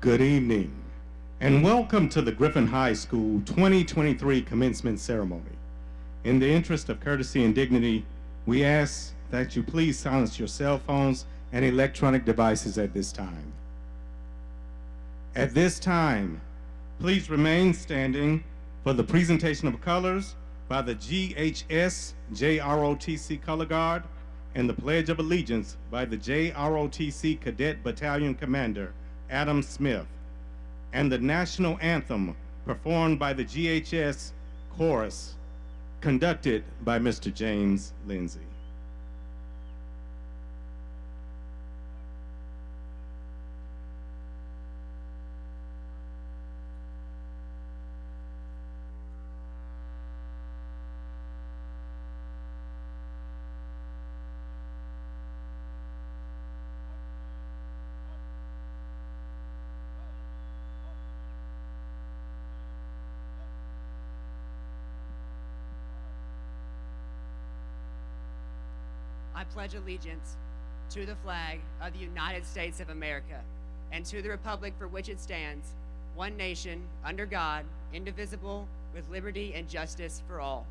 Good evening, and welcome to the Griffin High School 2023 commencement ceremony. In the interest of courtesy and dignity, we ask that you please silence your cell phones and electronic devices at this time. At this time, please remain standing for the presentation of colors by the GHS JROTC Color Guard and the Pledge of Allegiance by the JROTC Cadet Battalion Commander, Adam Smith, and the national anthem performed by the GHS Chorus, conducted by Mr. James Lindsay. I pledge allegiance to the flag of the United States of America and to the republic for which it stands, one nation, under God, indivisible, with liberty and justice for all.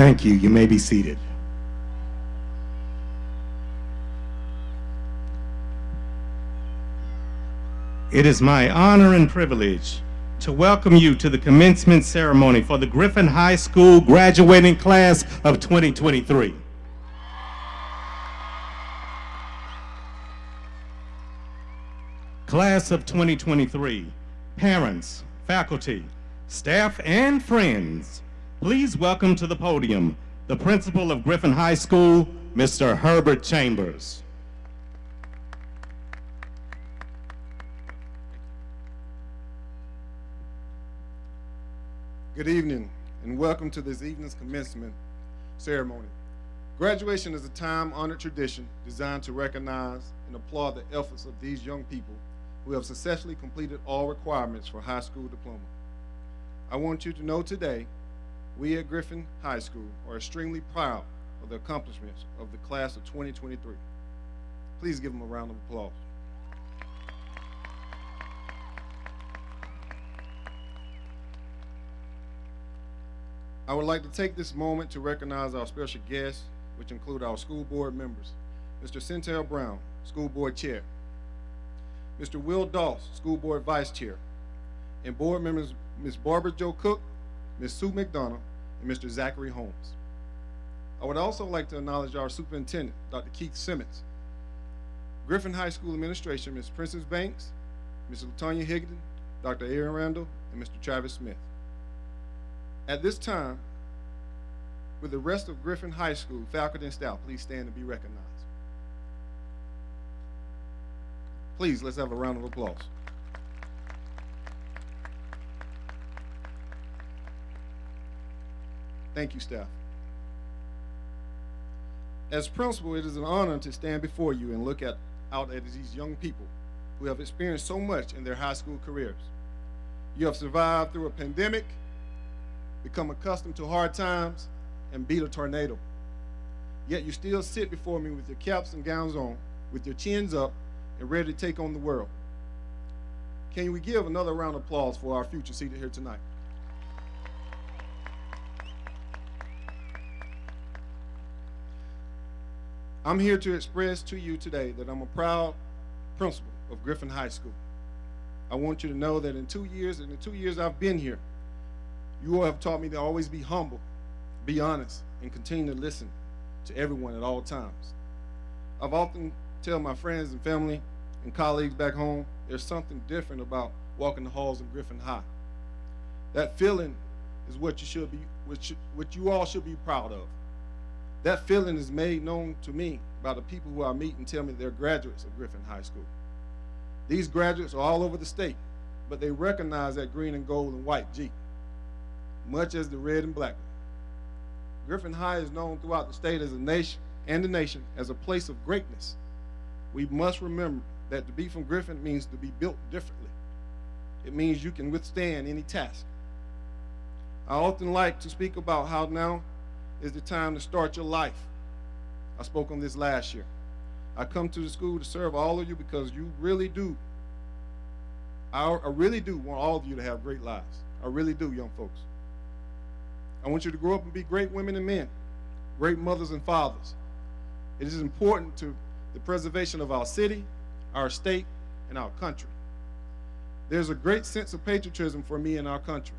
Thank you. You may be seated. It is my honor and privilege to welcome you to the commencement ceremony for the Griffin High School graduating class of 2023. Class of 2023, parents, faculty, staff, and friends, please welcome to the podium the principal of Griffin High School, Mr. Herbert Chambers. Good evening, and welcome to this evening's commencement ceremony. Graduation is a time-honored tradition designed to recognize and applaud the efforts of these young people who have successfully completed all requirements for high school diploma. I want you to know today, we at Griffin High School are extremely proud of the accomplishments of the class of 2023. Please give them a round of applause. I would like to take this moment to recognize our special guests, which include our school board members, Mr. Centel Brown, School Board Chair, Mr. Will Doss, School Board Vice Chair, and board members Ms. Barbara Jo Cook, Ms. Sue McDonough, and Mr. Zachary Holmes. I would also like to acknowledge our superintendent, Dr. Keith Simmons, Griffin High School Administration, Ms. Princess Banks, Ms. LaTanya Higdon, Dr. Aaron Randall, and Mr. Travis Smith. At this time, with the rest of Griffin High School faculty and staff, please stand and be recognized. Please, let's have a round of applause. Thank you, staff. As principal, it is an honor to stand before you and look out at these young people who have experienced so much in their high school careers. You have survived through a pandemic, become accustomed to hard times, and beat a tornado. Yet you still sit before me with your caps and gowns on, with your chins up, and ready to take on the world. Can we give another round of applause for our future seated here tonight? I'm here to express to you today that I'm a proud principal of Griffin High School. I want you to know that in the 2 years I've been here, you all have taught me to always be humble, be honest, and continue to listen to everyone at all times. I've often tell my friends and family and colleagues back home, there's something different about walking the halls of Griffin High. That feeling is what you all should be proud of. That feeling is made known to me by the people who I meet and tell me they're graduates of Griffin High School. These graduates are all over the state, but they recognize that green and gold and white Jeep, much as the red and black. Griffin High is known throughout the state as a nation and the nation as a place of greatness. We must remember that to be from Griffin means to be built differently. It means you can withstand any task. I often like to speak about how now is the time to start your life. I spoke on this last year. I come to the school to serve all of you because you really do. I really do want all of you to have great lives. I really do, young folks. I want you to grow up and be great women and men, great mothers and fathers. It is important to the preservation of our city, our state, and our country. There's a great sense of patriotism for me in our country.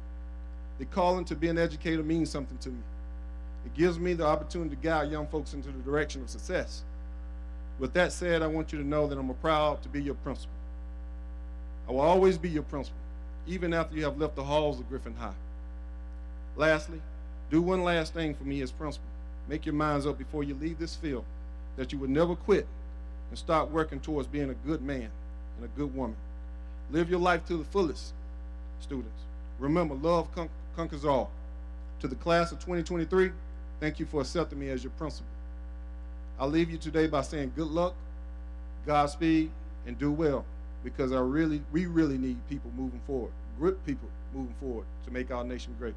The calling to be an educator means something to me. It gives me the opportunity to guide young folks into the direction of success. With that said, I want you to know that I'm proud to be your principal. I will always be your principal, even after you have left the halls of Griffin High. Lastly, do one last thing for me as principal. Make your minds up before you leave this field that you will never quit and start working towards being a good man and a good woman. Live your life to the fullest, students. Remember, love conquers all. To the class of 2023, thank you for accepting me as your principal. I'll leave you today by saying good luck, Godspeed, and do well, because we really need people moving forward, good people moving forward to make our nation great.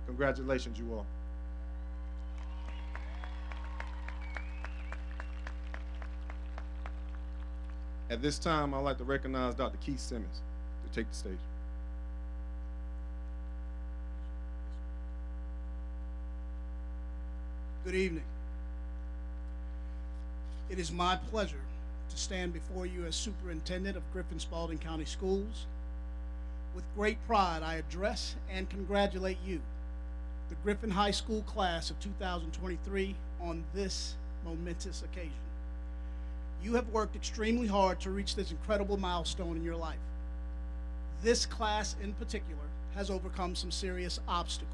Congratulations, you all. At this time, I'd like to recognize Dr. Keith Simmons to take the stage. Good evening. It is my pleasure to stand before you as superintendent of Griffin Spalding County Schools. With great pride, I address and congratulate you, the Griffin High School class of 2023, on this momentous occasion. You have worked extremely hard to reach this incredible milestone in your life. This class in particular has overcome some serious obstacles.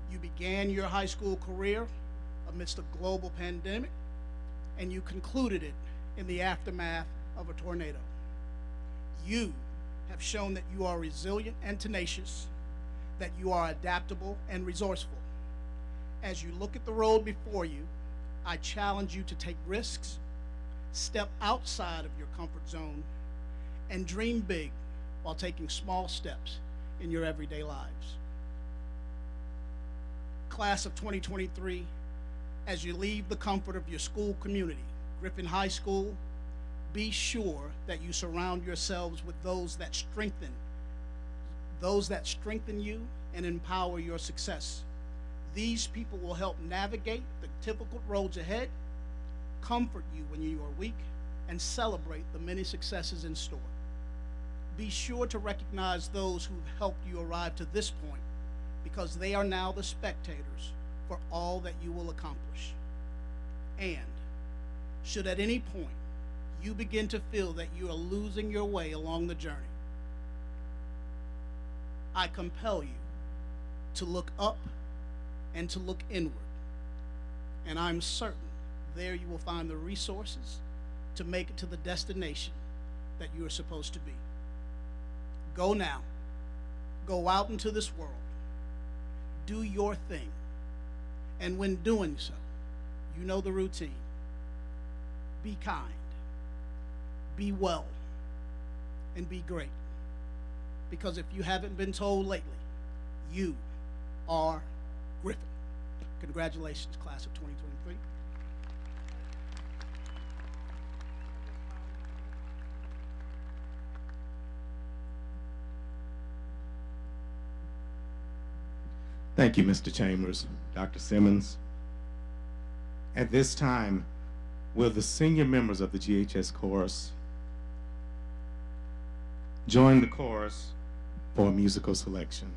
You began your high school career amidst a global pandemic, and you concluded it in the aftermath of a tornado. You have shown that you are resilient and tenacious, that you are adaptable and resourceful. As you look at the road before you, I challenge you to take risks, step outside of your comfort zone, and dream big while taking small steps in your everyday lives. Class of 2023, as you leave the comfort of your school community, Griffin High School, be sure that you surround yourselves with those that strengthen you and empower your success. These people will help navigate the difficult roads ahead, comfort you when you are weak, and celebrate the many successes in store. Be sure to recognize those who've helped you arrive to this point, because they are now the spectators for all that you will accomplish. And should at any point you begin to feel that you are losing your way along the journey, I compel you to look up and to look inward. And I'm certain there you will find the resources to make it to the destination that you are supposed to be. Go now. Go out into this world. Do your thing. And when doing so, you know the routine. Be kind. Be well. And be great. Because if you haven't been told lately, you are Griffin. Congratulations, class of 2023. Thank you, Mr. Chambers, Dr. Simmons. At this time, will the senior members of the GHS chorus join the chorus for a musical selection?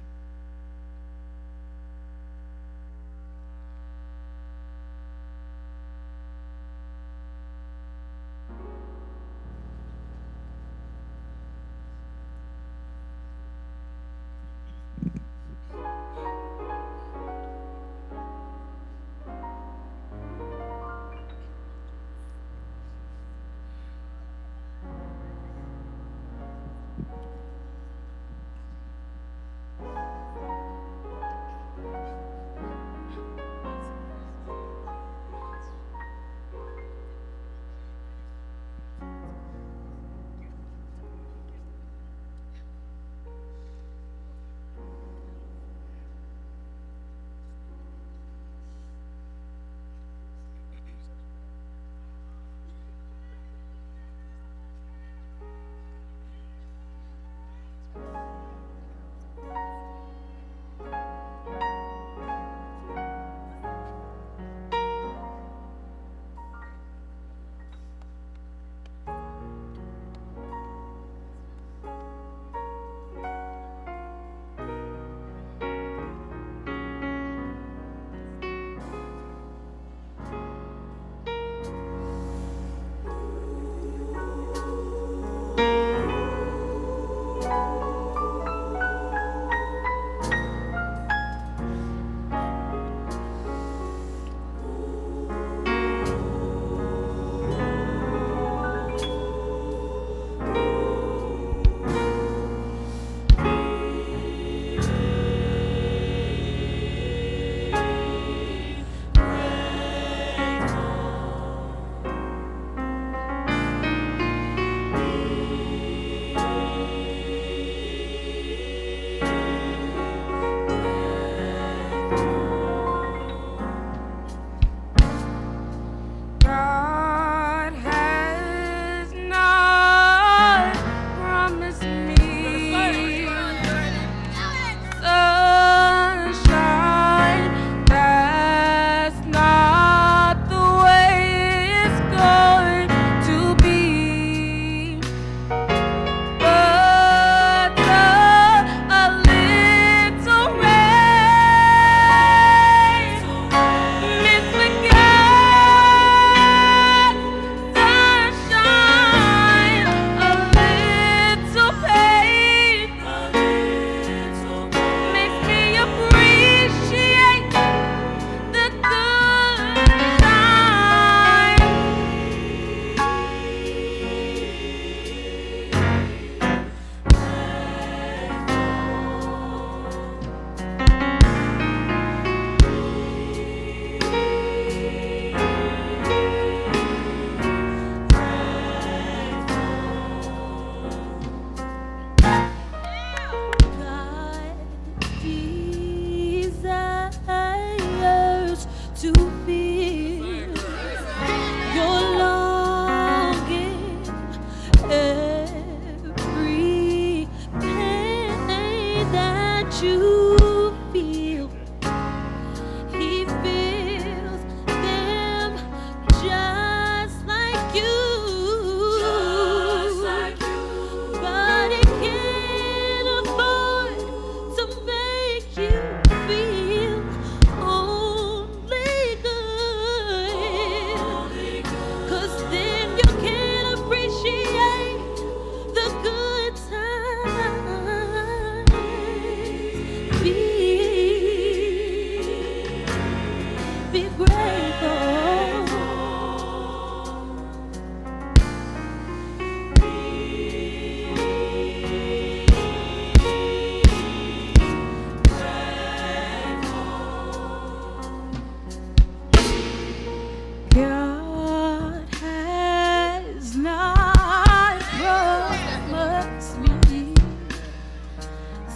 God has not promised me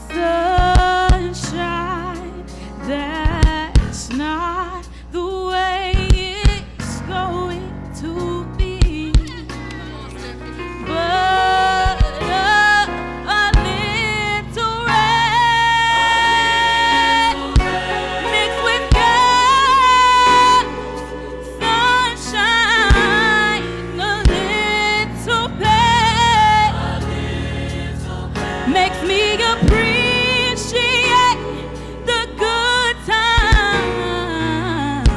sunshine. That's not the way it's going to be. But a little rain mixed with God's sunshine, a little pain makes me appreciate the good times.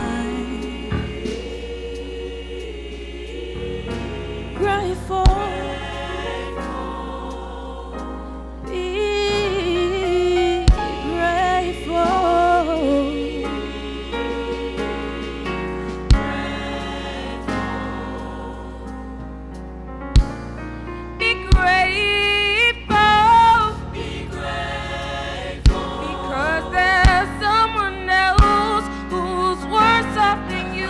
Grateful, be grateful. Be grateful. Because there's someone else who's worse off than you.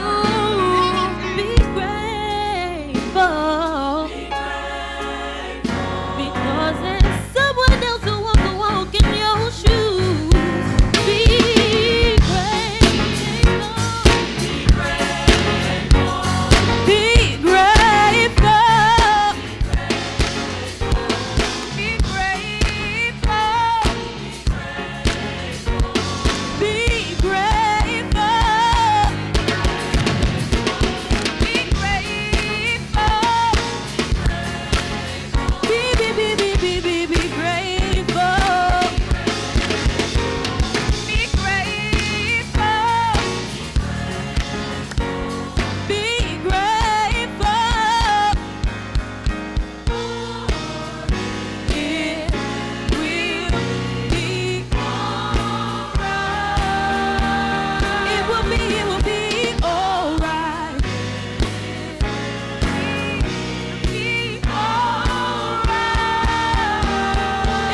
Be grateful. Because there's someone else who wants to walk in your shoes. Be grateful. Be grateful. Be grateful. Be grateful. Be grateful. Be grateful. Be grateful. Be grateful. It will be alright.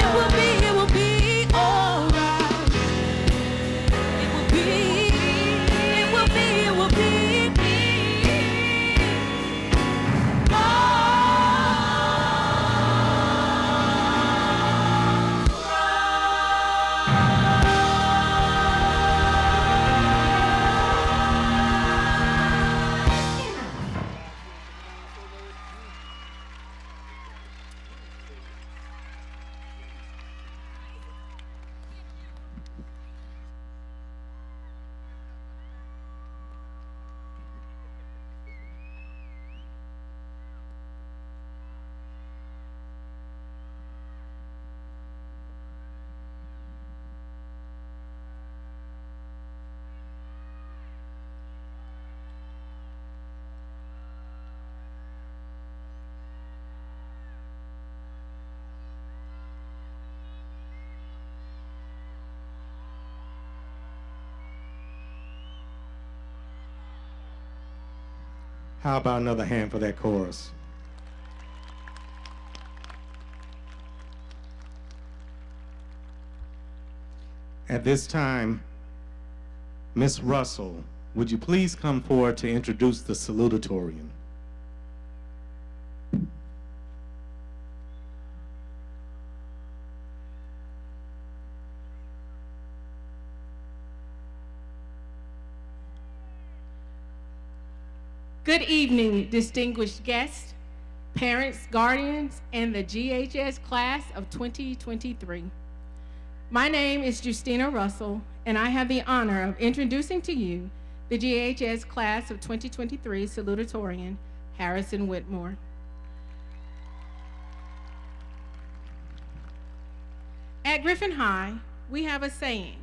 It will be alright. How about another hand for that chorus? At this time, Miss Russell, would you please come forward to introduce the salutatorian? Good evening, distinguished guests, parents, guardians, and the GHS class of 2023. My name is Justina Russell, and I have the honor of introducing to you the GHS class of 2023 salutatorian, Harrison Whitmore. At Griffin High, we have a saying,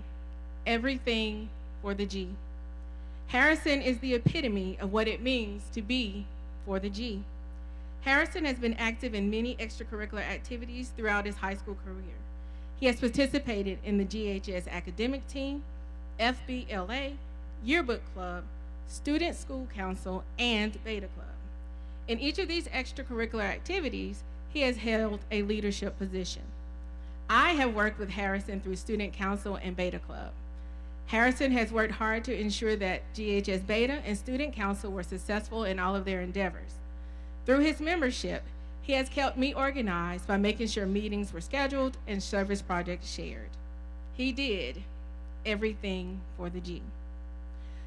everything for the G. Harrison is the epitome of what it means to be for the G. Harrison has been active in many extracurricular activities throughout his high school career. He has participated in the GHS academic team, FBLA, yearbook club, Student School Council, and Beta Club. In each of these extracurricular activities, he has held a leadership position. I have worked with Harrison through Student Council and Beta Club. Harrison has worked hard to ensure that GHS Beta and Student Council were successful in all of their endeavors. Through his membership, he has kept me organized by making sure meetings were scheduled and service projects shared. He did everything for the G.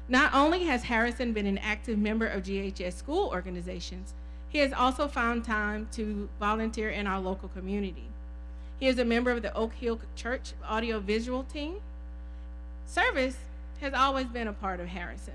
Not only has Harrison been an active member of GHS school organizations, he has also found time to volunteer in our local community. He is a member of the Oak Hill Church audiovisual team. Service has always been a part of Harrison.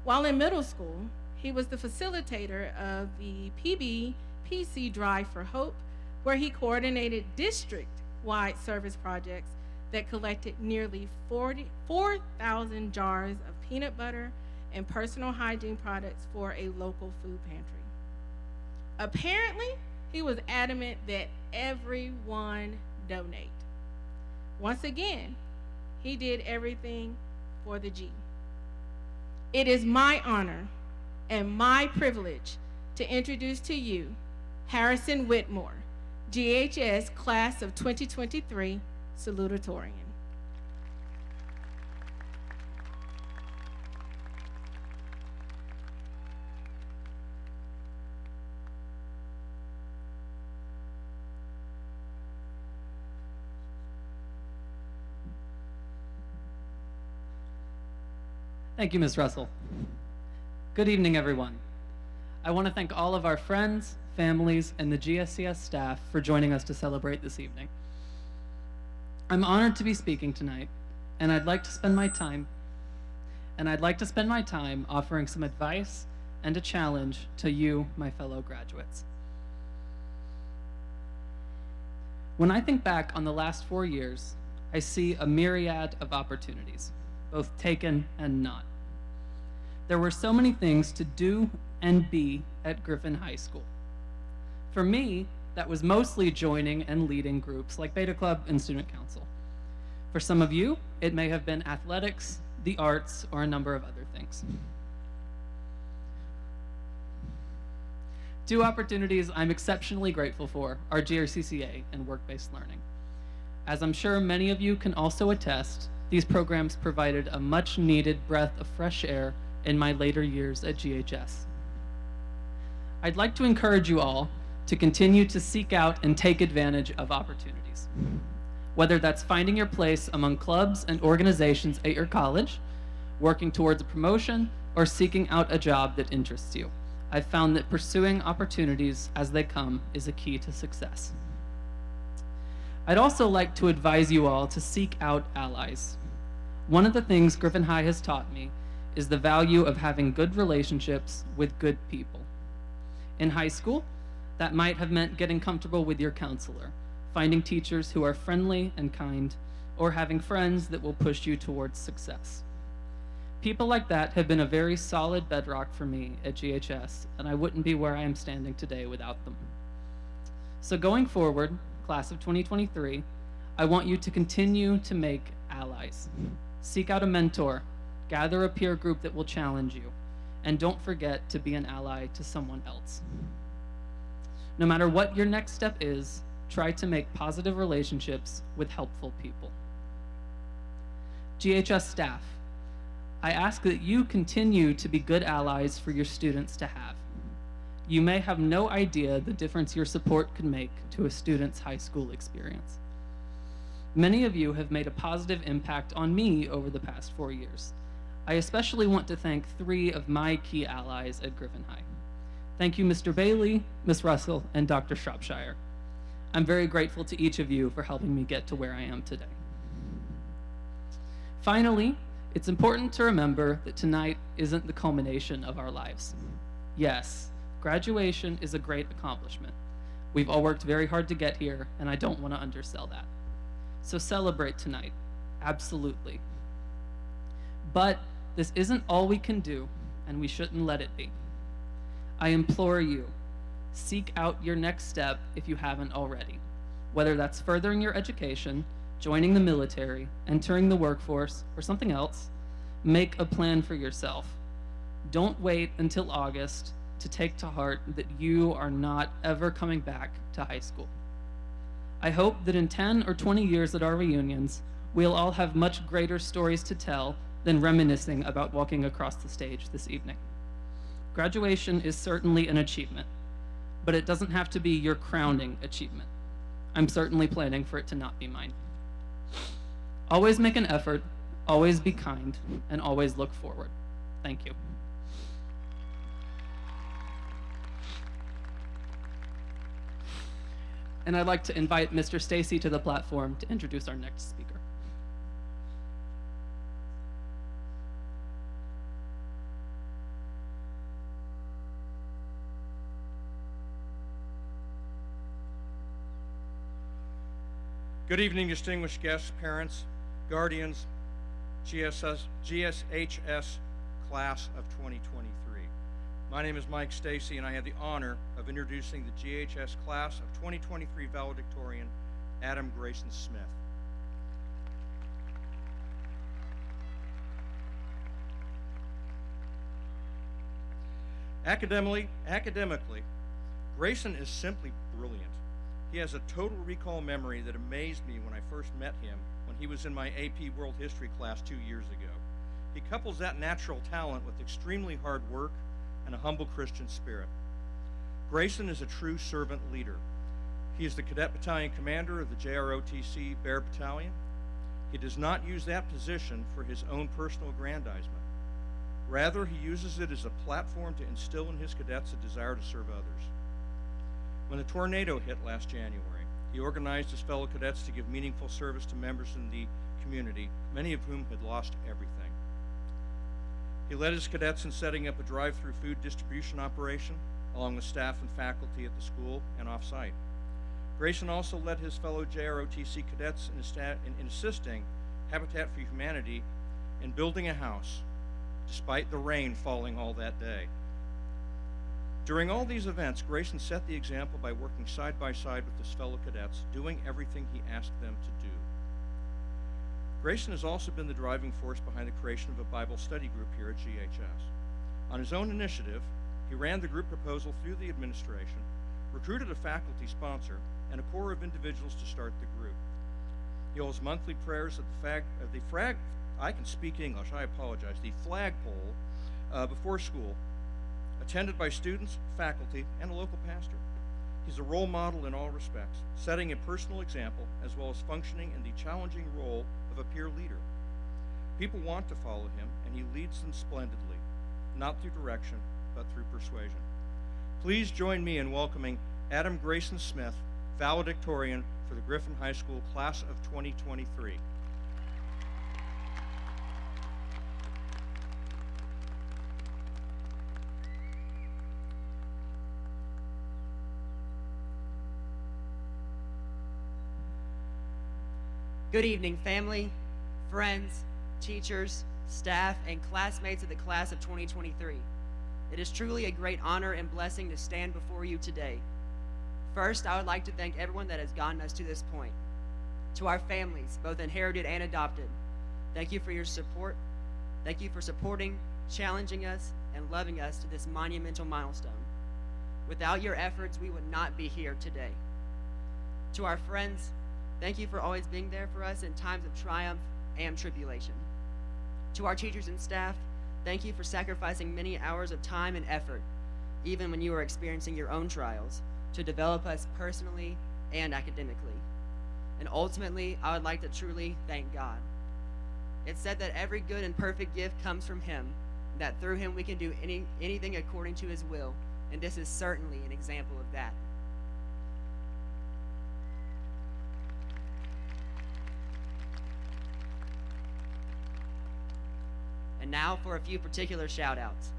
While in middle school, he was the facilitator of the PBPC Drive for Hope, where he coordinated district-wide service projects that collected nearly 4,000 jars of peanut butter and personal hygiene products for a local food pantry. Apparently, he was adamant that everyone donate. Once again, he did everything for the G. It is my honor and my privilege to introduce to you Harrison Whitmore, GHS Class of 2023 salutatorian. Thank you, Ms. Russell. Good evening, everyone. I want to thank all of our friends, families, and the GSCS staff for joining us to celebrate this evening. I'm honored to be speaking tonight, and I'd like to spend my time offering some advice and a challenge to you, my fellow graduates. When I think back on the last 4 years, I see a myriad of opportunities, both taken and not. There were so many things to do and be at Griffin High School. For me, that was mostly joining and leading groups like Beta Club and Student Council. For some of you, it may have been athletics, the arts, or a number of other things. 2 opportunities I'm exceptionally grateful for are GRCCA and work-based learning. As I'm sure many of you can also attest, these programs provided a much-needed breath of fresh air in my later years at GHS. I'd like to encourage you all to continue to seek out and take advantage of opportunities. Whether that's finding your place among clubs and organizations at your college, working towards a promotion, or seeking out a job that interests you, I've found that pursuing opportunities as they come is a key to success. I'd also like to advise you all to seek out allies. One of the things Griffin High has taught me is the value of having good relationships with good people. In high school, that might have meant getting comfortable with your counselor, finding teachers who are friendly and kind, or having friends that will push you towards success. People like that have been a very solid bedrock for me at GHS, and I wouldn't be where I am standing today without them. So going forward, class of 2023, I want you to continue to make allies. Seek out a mentor, gather a peer group that will challenge you, and don't forget to be an ally to someone else. No matter what your next step is, try to make positive relationships with helpful people. GHS staff, I ask that you continue to be good allies for your students to have. You may have no idea the difference your support can make to a student's high school experience. Many of you have made a positive impact on me over the past 4 years. I especially want to thank 3 of my key allies at Griffin High. Thank you, Mr. Bailey, Ms. Russell, and Dr. Shropshire. I'm very grateful to each of you for helping me get to where I am today. Finally, it's important to remember that tonight isn't the culmination of our lives. Yes, graduation is a great accomplishment. We've all worked very hard to get here, and I don't want to undersell that. So celebrate tonight, absolutely. But this isn't all we can do, and we shouldn't let it be. I implore you, seek out your next step if you haven't already, whether that's furthering your education, joining the military, entering the workforce, or something else. Make a plan for yourself. Don't wait until August to take to heart that you are not ever coming back to high school. I hope that in 10 or 20 years at our reunions, we'll all have much greater stories to tell than reminiscing about walking across the stage this evening. Graduation is certainly an achievement, but it doesn't have to be your crowning achievement. I'm certainly planning for it to not be mine. Always make an effort, always be kind, and always look forward. Thank you. And I'd like to invite Mr. Stacy to the platform to introduce our next speaker. Good evening, distinguished guests, parents, guardians, GSHS class of 2023. My name is Mike Stacy, and I have the honor of introducing the GHS class of 2023 valedictorian, Adam Grayson Smith. Academically, Grayson is simply brilliant. He has a total recall memory that amazed me when I first met him when he was in my AP World History class 2 years ago. He couples that natural talent with extremely hard work and a humble Christian spirit. Grayson is a true servant leader. He is the Cadet Battalion Commander of the JROTC Bear Battalion. He does not use that position for his own personal aggrandizement. Rather, he uses it as a platform to instill in his cadets a desire to serve others. When the tornado hit last January, he organized his fellow cadets to give meaningful service to members in the community, many of whom had lost everything. He led his cadets in setting up a drive-through food distribution operation, along with staff and faculty at the school and off-site. Grayson also led his fellow JROTC cadets in assisting Habitat for Humanity in building a house, despite the rain falling all that day. During all these events, Grayson set the example by working side by side with his fellow cadets, doing everything he asked them to do. Grayson has also been the driving force behind the creation of a Bible study group here at GHS. On his own initiative, he ran the group proposal through the administration, recruited a faculty sponsor, and a core of individuals to start the group. He holds monthly prayers at the flagpole before school, attended by students, faculty, and a local pastor. He's a role model in all respects, setting a personal example as well as functioning in the challenging role of a peer leader. People want to follow him, and he leads them splendidly, not through direction, but through persuasion. Please join me in welcoming Adam Grayson Smith, valedictorian for the Griffin High School class of 2023. Good evening, family, friends, teachers, staff, and classmates of the class of 2023. It is truly a great honor and blessing to stand before you today. First, I would like to thank everyone that has gotten us to this point. To our families, both inherited and adopted, thank you for your support. Thank you for supporting, challenging us, and loving us to this monumental milestone. Without your efforts, we would not be here today. To our friends, thank you for always being there for us in times of triumph and tribulation. To our teachers and staff, thank you for sacrificing many hours of time and effort, even when you are experiencing your own trials, to develop us personally and academically. And ultimately, I would like to truly thank God. It's said that every good and perfect gift comes from Him, and that through Him we can do anything according to His will, and this is certainly an example of that. And now for a few particular shout outs.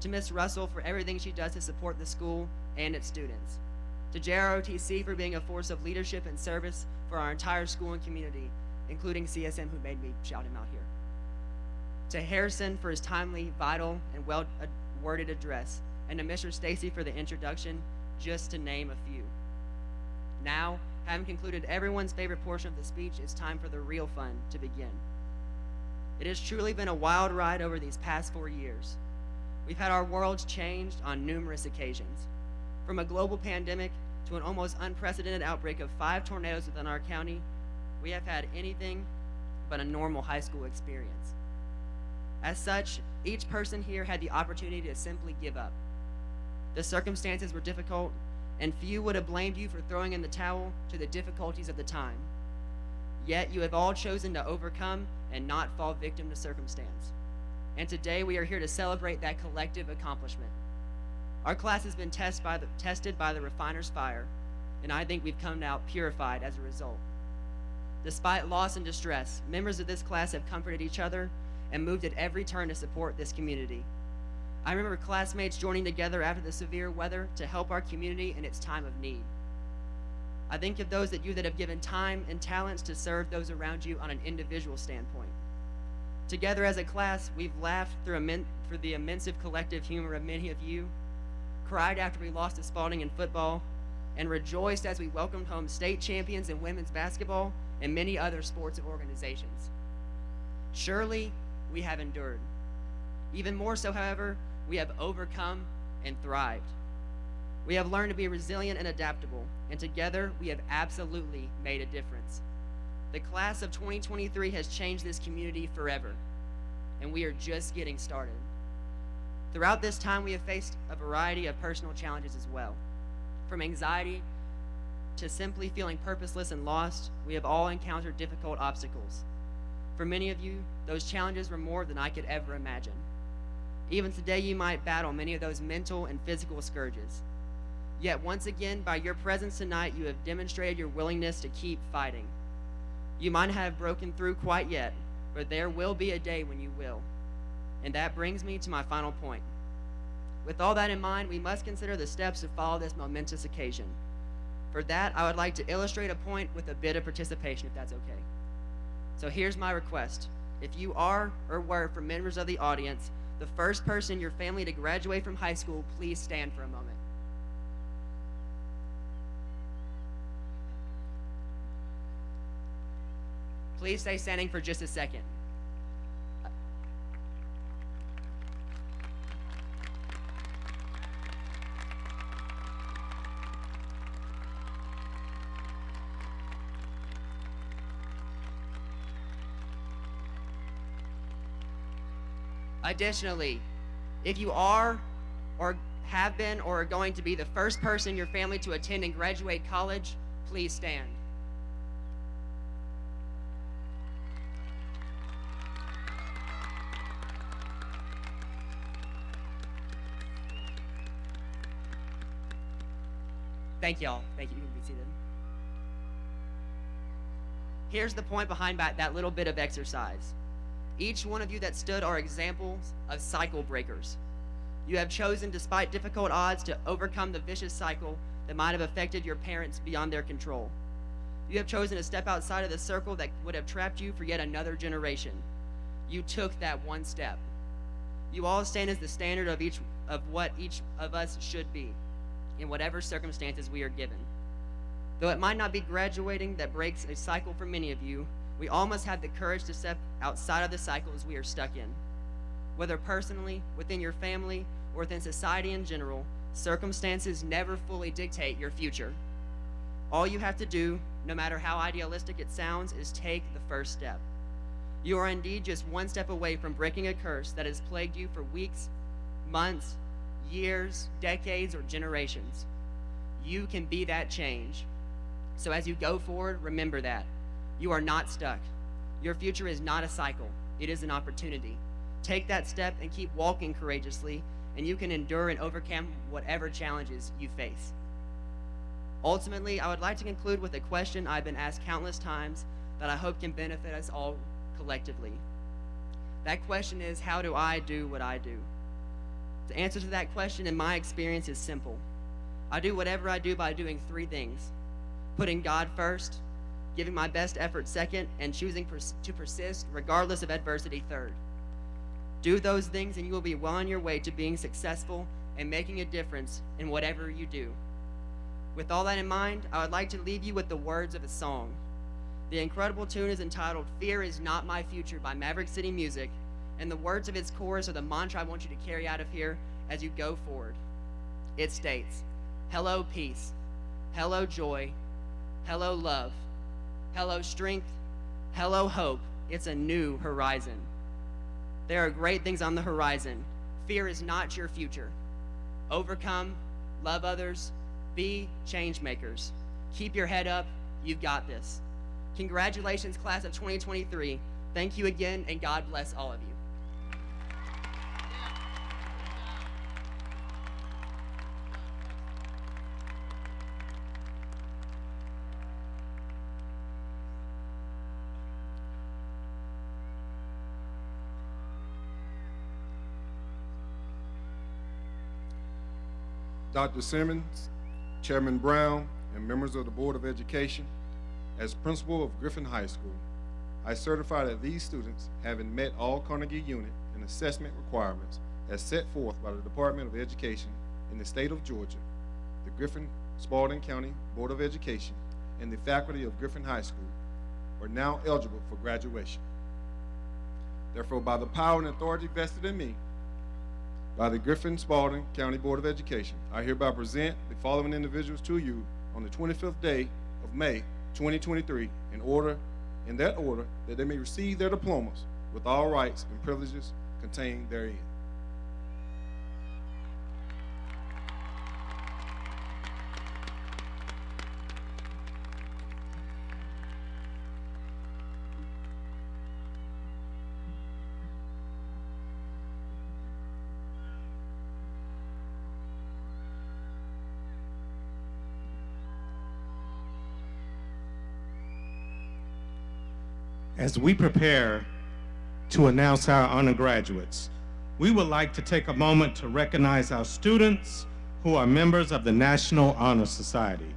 To Ms. Russell for everything she does to support the school and its students. To JROTC for being a force of leadership and service for our entire school and community, including CSM who made me shout him out here. To Harrison for his timely, vital, and well-worded address. And to Mr. Stacy for the introduction, just to name a few. Now, having concluded everyone's favorite portion of the speech, it's time for the real fun to begin. It has truly been a wild ride over these past 4 years. we've had our worlds changed on numerous occasions. From a global pandemic to an almost unprecedented outbreak of 5 tornadoes within our county, we have had anything but a normal high school experience. As such, each person here had the opportunity to simply give up. The circumstances were difficult, and few would have blamed you for throwing in the towel to the difficulties of the time. Yet you have all chosen to overcome and not fall victim to circumstance. And today we are here to celebrate that collective accomplishment. Our class has been tested by the refiner's fire, and I think we've come out purified as a result. Despite loss and distress, members of this class have comforted each other and moved at every turn to support this community. I remember classmates joining together after the severe weather to help our community in its time of need. I think of those that have given time and talents to serve those around you on an individual standpoint. Together as a class, we've laughed through the immense collective humor of many of you, cried after we lost to Spalding in football, and rejoiced as we welcomed home state champions in women's basketball and many other sports organizations. Surely, we have endured. Even more so, however, we have overcome and thrived. We have learned to be resilient and adaptable, and together we have absolutely made a difference. The class of 2023 has changed this community forever, and we are just getting started. Throughout this time, we have faced a variety of personal challenges as well. From anxiety to simply feeling purposeless and lost, we have all encountered difficult obstacles. For many of you, those challenges were more than I could ever imagine. Even today, you might battle many of those mental and physical scourges. Yet once again, by your presence tonight, you have demonstrated your willingness to keep fighting. You might not have broken through quite yet, but there will be a day when you will. And that brings me to my final point. With all that in mind, we must consider the steps to follow this momentous occasion. For that, I would like to illustrate a point with a bit of participation, if that's okay. So here's my request. If you are or were, for members of the audience, the first person in your family to graduate from high school, please stand for a moment. Please stay standing for just a second. Additionally, if you are or have been or are going to be the first person in your family to attend and graduate college, please stand. Thank y'all. Thank you. You can be seated. Here's the point behind that little bit of exercise. Each one of you that stood are examples of cycle breakers. You have chosen, despite difficult odds, to overcome the vicious cycle that might have affected your parents beyond their control. You have chosen to step outside of the circle that would have trapped you for yet another generation. You took that one step. You all stand as the standard of what each of us should be in whatever circumstances we are given. Though it might not be graduating that breaks a cycle for many of you, we all must have the courage to step outside of the cycles we are stuck in. Whether personally, within your family, or within society in general, circumstances never fully dictate your future. All you have to do, no matter how idealistic it sounds, is take the first step. You are indeed just one step away from breaking a curse that has plagued you for weeks, months, years, decades, or generations. You can be that change. So as you go forward, remember that. You are not stuck. Your future is not a cycle. It is an opportunity. Take that step and keep walking courageously, and you can endure and overcome whatever challenges you face. Ultimately, I would like to conclude with a question I've been asked countless times that I hope can benefit us all collectively. That question is, how do I do what I do? The answer to that question, in my experience, is simple. I do whatever I do by doing 3 things: putting God first, giving my best effort second, and choosing to persist regardless of adversity third. Do those things and you will be well on your way to being successful and making a difference in whatever you do. With all that in mind, I would like to leave you with the words of a song. The incredible tune is entitled "Fear Is Not My Future" by Maverick City Music, And the words of its chorus are the mantra I want you to carry out of here as you go forward. It states, hello peace, hello joy, hello love, hello strength, hello hope. It's a new horizon. There are great things on the horizon. Fear is not your future. Overcome, love others, be change makers. Keep your head up. You've got this. Congratulations, class of 2023. Thank you again, and God bless all of you. Dr. Simmons, Chairman Brown, and members of the Board of Education, as principal of Griffin High School, I certify that these students, having met all Carnegie Unit and assessment requirements as set forth by the Department of Education in the state of Georgia, the Griffin Spalding County Board of Education, and the faculty of Griffin High School, are now eligible for graduation. Therefore, by the power and authority vested in me by the Griffin Spalding County Board of Education, I hereby present the following individuals to you on the 25th day of May 2023 in that order that they may receive their diplomas with all rights and privileges contained therein. As we prepare to announce our honor graduates, we would like to take a moment to recognize our students who are members of the National Honor Society.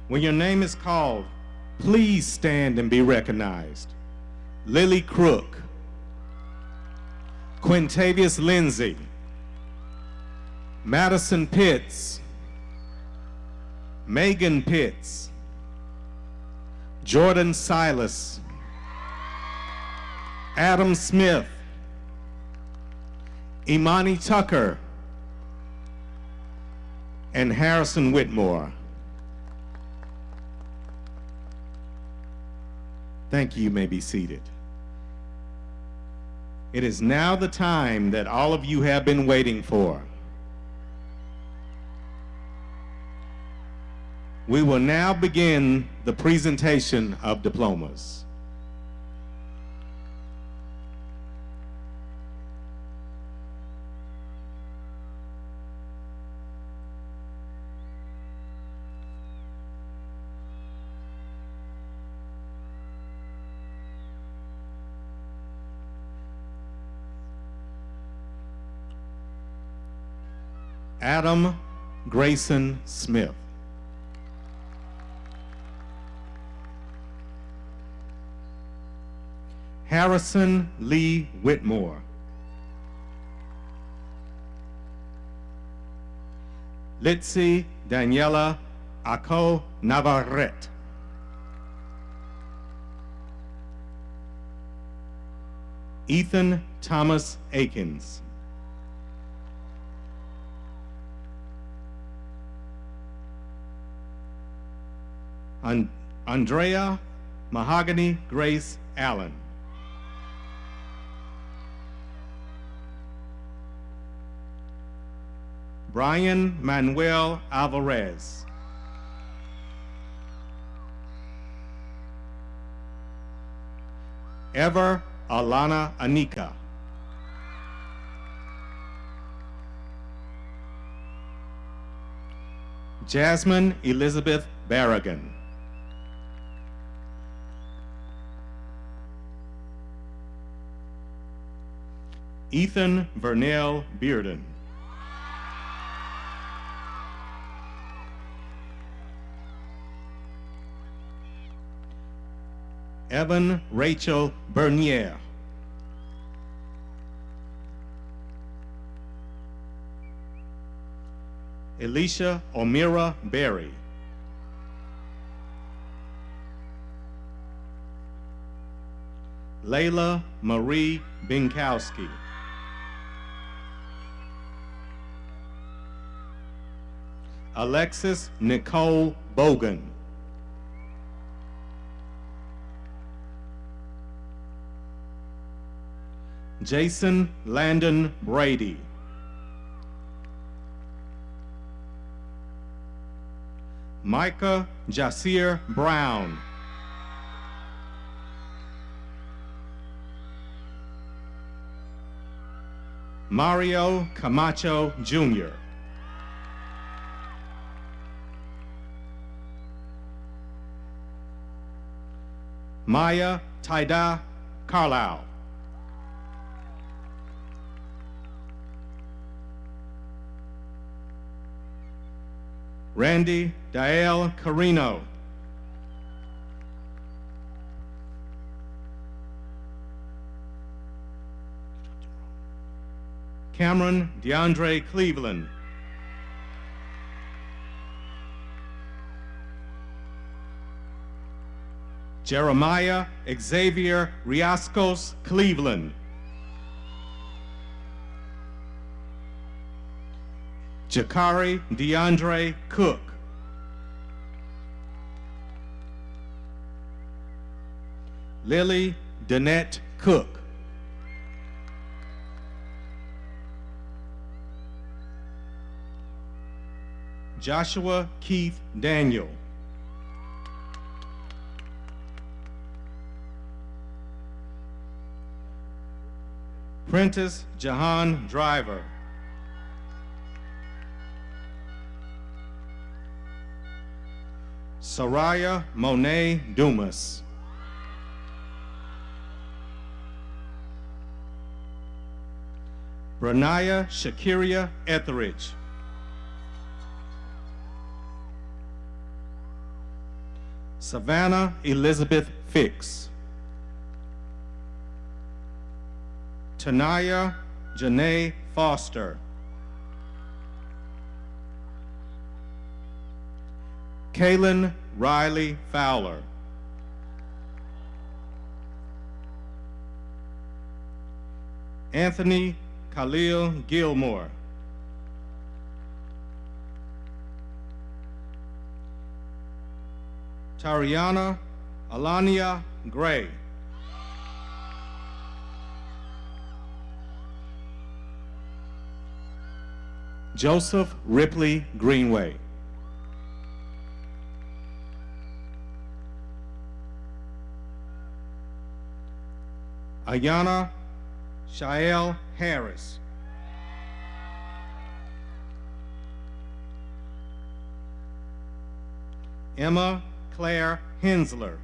When your name is called, please stand and be recognized. Lily Crook, Quintavious Lindsay, Madison Pitts, Megan Pitts, Jordan Silas, Adam Smith, Imani Tucker, and Harrison Whitmore. Thank you. You may be seated. It is now the time that all of you have been waiting for. We will now begin the presentation of diplomas. Adam Grayson Smith. Harrison Lee Whitmore. Litzy Daniela Ako Navarrete. Ethan Thomas Akins. Andrea Mahogany Grace Allen. Brian Manuel Alvarez. Ever Alana Anika. Jasmine Elizabeth Barragan. Ethan Vernell Bearden. Evan Rachel Bernier. Elisha Omira Berry. Layla Marie Binkowski. Alexis Nicole Bogan. Jason Landon Brady. Micah Jasir Brown. Mario Camacho Jr. Maya Taida Carlisle. Randy Dael Carino. Cameron DeAndre Cleveland. Jeremiah Xavier Riascos Cleveland. Jakari DeAndre Cook. Lily Danette Cook. Joshua Keith Daniel. Prentice Jahan Driver. Soraya Monet Dumas. Branaya Shakiria Etheridge. Savannah Elizabeth Fix. Tanaya Janae Foster. Kaylin Riley Fowler. Anthony Khalil Gilmore. Tariana Alania Gray. Joseph Ripley Greenway. Ayana Shael Harris. Emma Claire Hensler.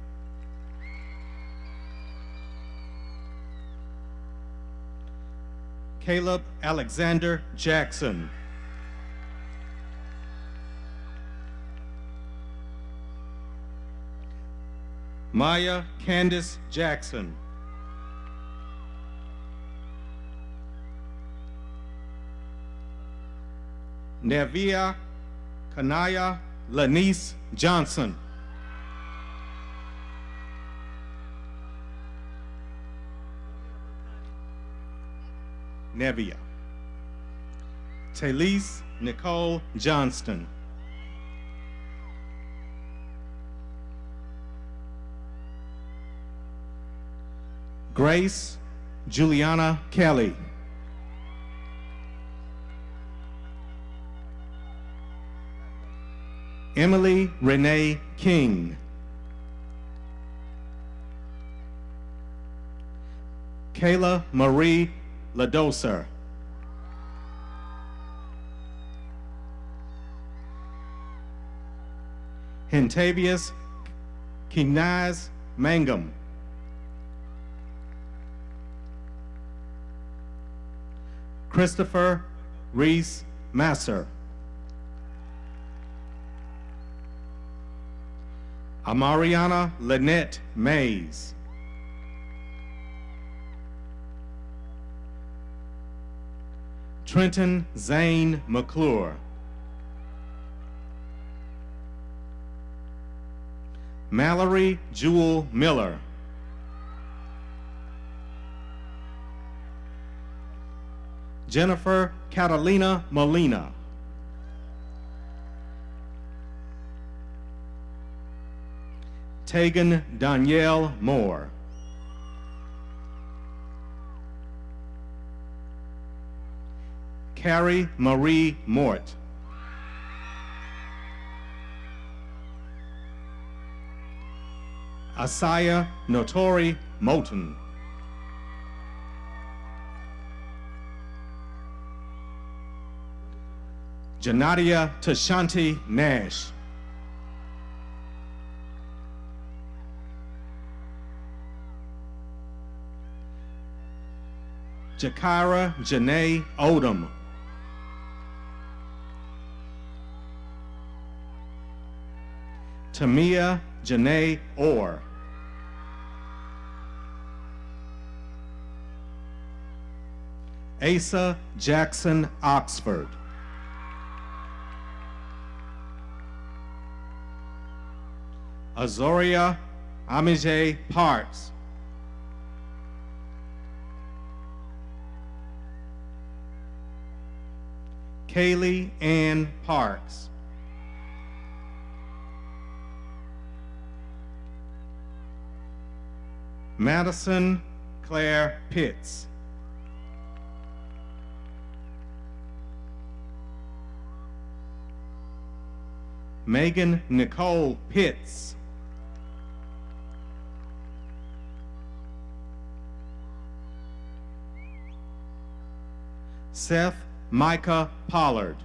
Caleb Alexander Jackson. Maya Candace Jackson. Nevia Kanaya Lanice Johnson. Nevia. Talise Nicole Johnston. Grace Juliana Kelly. Emily Renee King. Kayla Marie Ladoser. Hentavius Kinaz Mangum. Christopher Reese Masser. Amariana Lynette Mays. Trenton Zane McClure. Mallory Jewel Miller. Jennifer Catalina Molina. Tegan Danielle Moore. Carrie Marie Mort. Asaya Notori Moulton. Janadia Tashanti Nash. Jakira Janae Odom. Tamia Janae Orr. Asa Jackson Oxford. Azoria Amije Parks. Kaylee Ann Parks. Madison Claire Pitts. Megan Nicole Pitts. Seth Micah Pollard.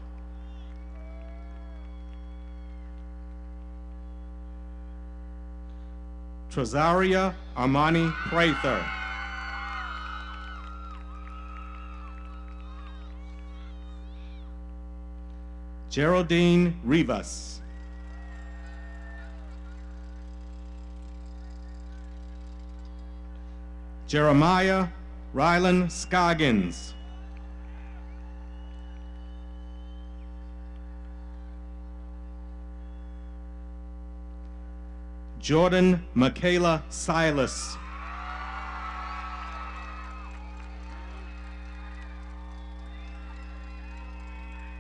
Trezaria Armani Prather. Geraldine Rivas. Jeremiah Rylan Scoggins. Jordan Michaela Silas.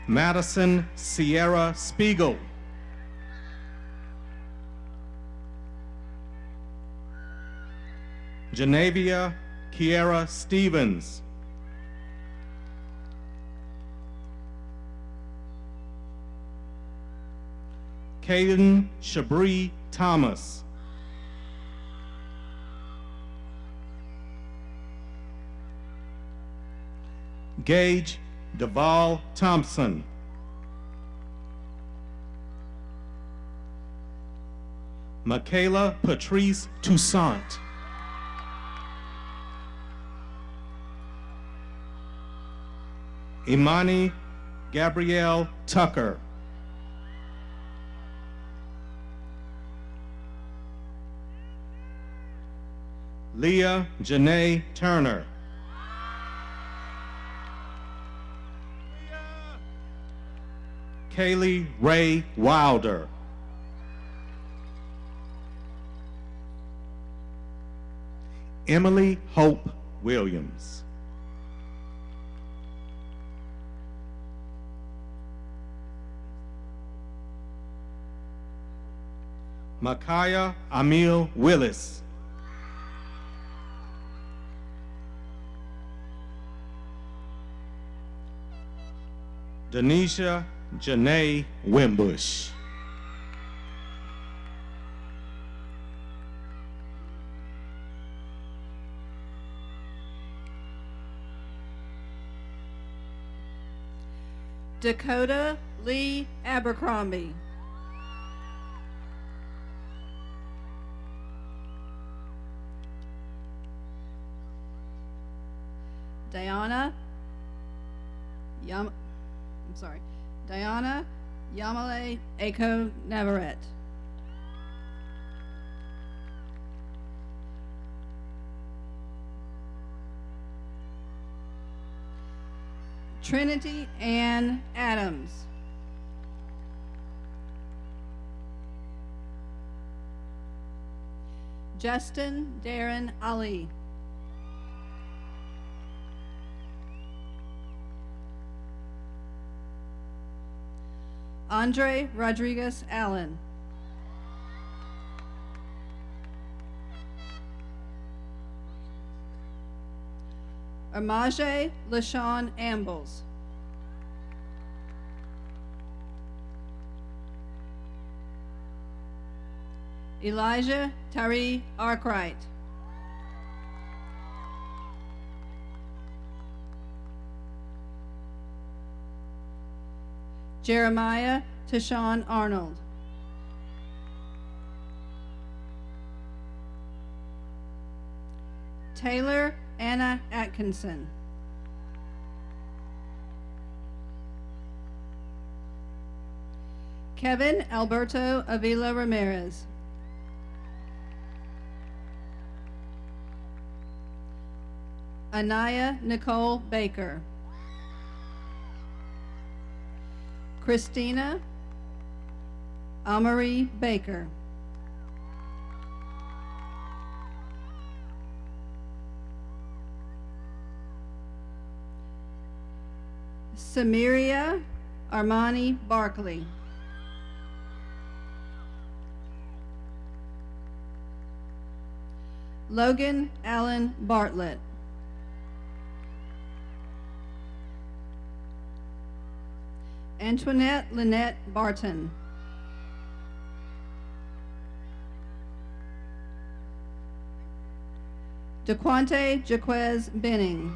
Madison Sierra Spiegel. Genevia Kiera Stevens. Caden Shabri Thomas. Gage Deval Thompson. Michaela Patrice Toussaint. Imani Gabrielle Tucker. Leah Janae Turner. Kaylee Ray Wilder. Emily Hope Williams. Makaya Amil Willis. Denisha Janae Wimbush. Dakota Lee Abercrombie. Diana Yamale Ako Navarette. Trinity Ann Adams. Justin Darren Ali. Andre Rodriguez Allen. Amaje LaShawn Ambles. Elijah Tyree Arkwright. Jeremiah Tashawn Arnold. Taylor Anna Atkinson. Kevin Alberto Avila Ramirez. Anaya Nicole Baker. Christina Amarie Baker. Samiria Armani Barkley. Logan Allen Bartlett. Antoinette Lynette Barton. DeQuante Jaquez Benning.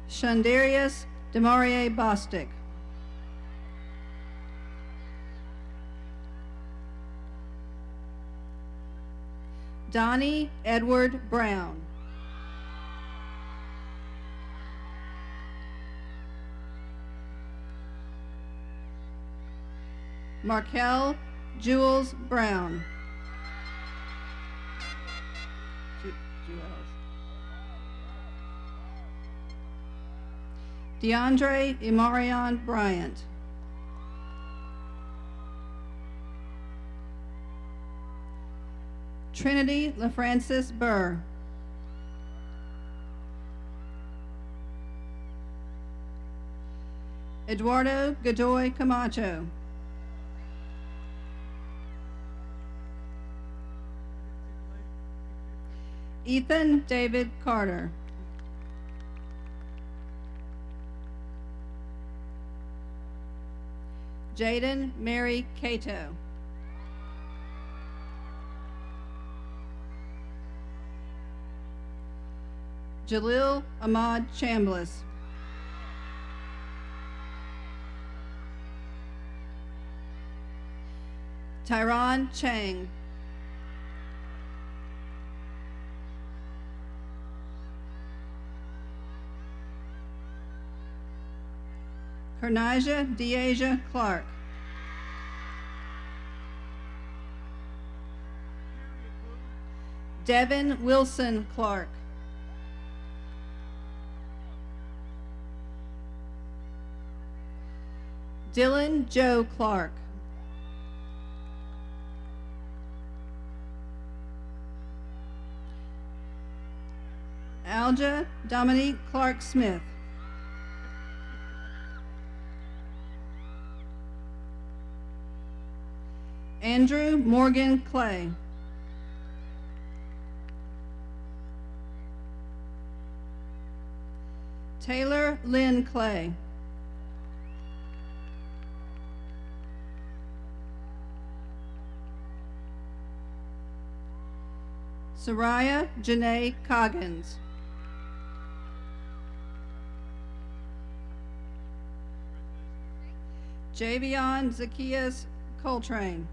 Shandarius Demarie Bostic. Donnie Edward Brown. Markel Jules Brown. DeAndre Imarion Bryant. Trinity LaFrancis Burr. Eduardo Godoy Camacho. Ethan David Carter. Jaden Mary Cato. Jalil Ahmad Chambliss. Tyron Chang. Karnijah Deasia Clark. Devin Wilson Clark. Dylan Joe Clark. Alja Dominique Clark Smith. Andrew Morgan Clay. Taylor Lynn Clay. Soraya Janae Coggins. Javion Zacchaeus Coltrane.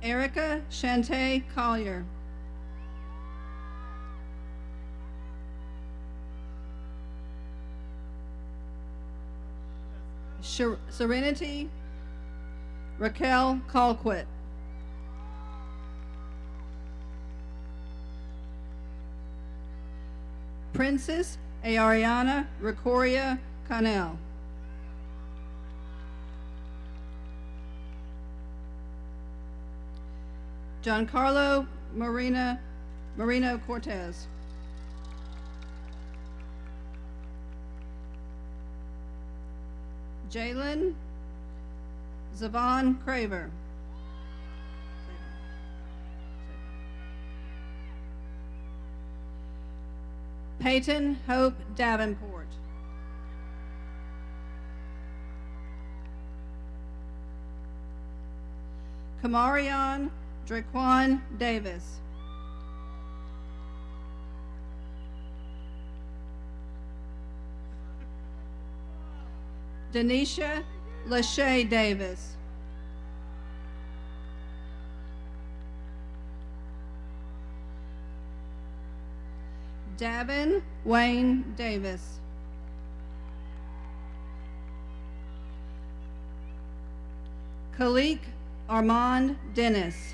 Erica Shantae Collier. Serenity Raquel Colquitt. Princess Ariana Recoria Connell. Giancarlo Marino Cortez. Jalen Zavon Craver. Peyton Hope Davenport. Kamarion Draquan Davis. Denisha Lachey Davis. Davin Wayne Davis. Khalik Armand Dennis.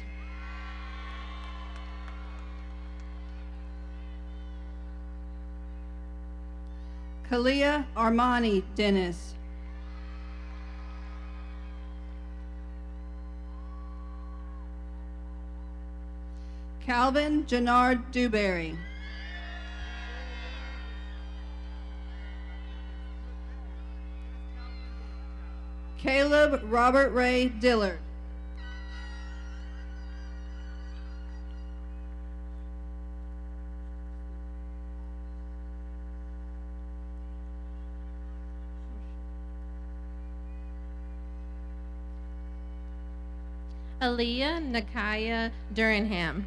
Kalia Armani Dennis. Calvin Jannard Dewberry. Caleb Robert Ray Dillard. Aaliyah Nakaya Durenham.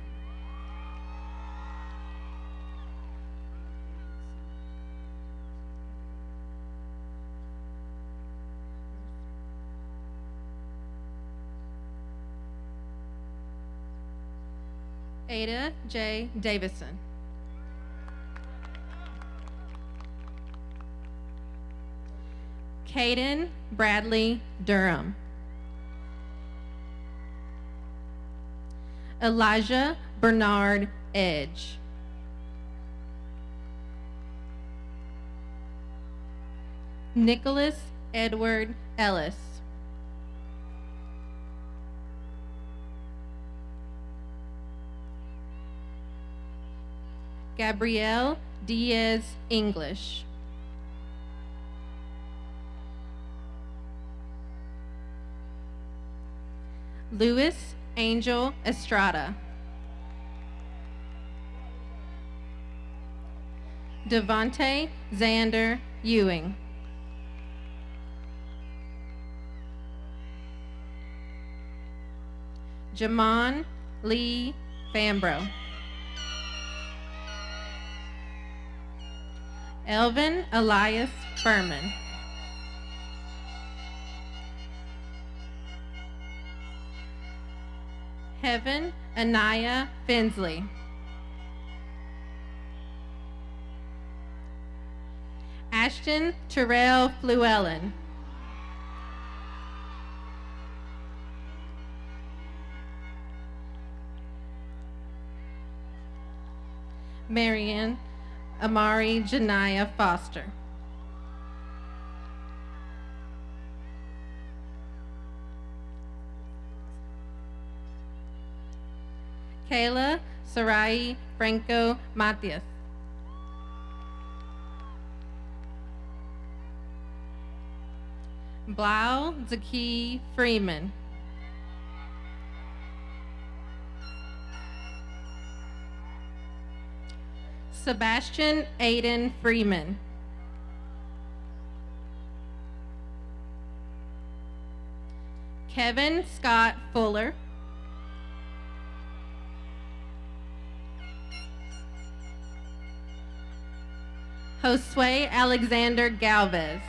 Ada J. Davison. Caden Bradley Durham. Elijah Bernard Edge. Nicholas Edward Ellis. Gabrielle Diaz English. Louis Angel Estrada. Devontae Xander Ewing. Jamon Lee Fambro. Elvin Elias Furman. Heaven Anaya Finsley. Ashton Terrell Fluellen. Marianne Amari Janaya Foster. Kayla Sarai Franco Matias. Blau Zaki Freeman. Sebastian Aiden Freeman. Kevin Scott Fuller. Josue Alexander Galvez.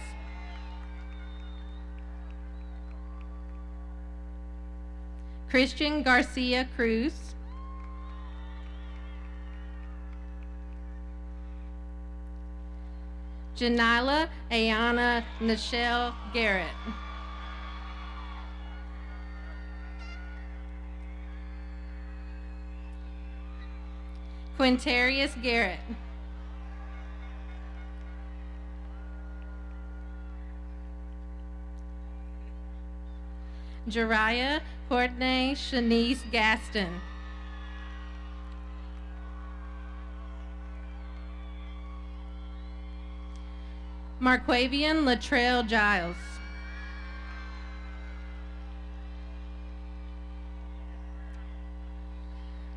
Christian Garcia Cruz. Janila Ayana Nichelle Garrett. Quintarius Garrett. Jariah Courtney Shanice Gaston. Marquavian Latrell Giles.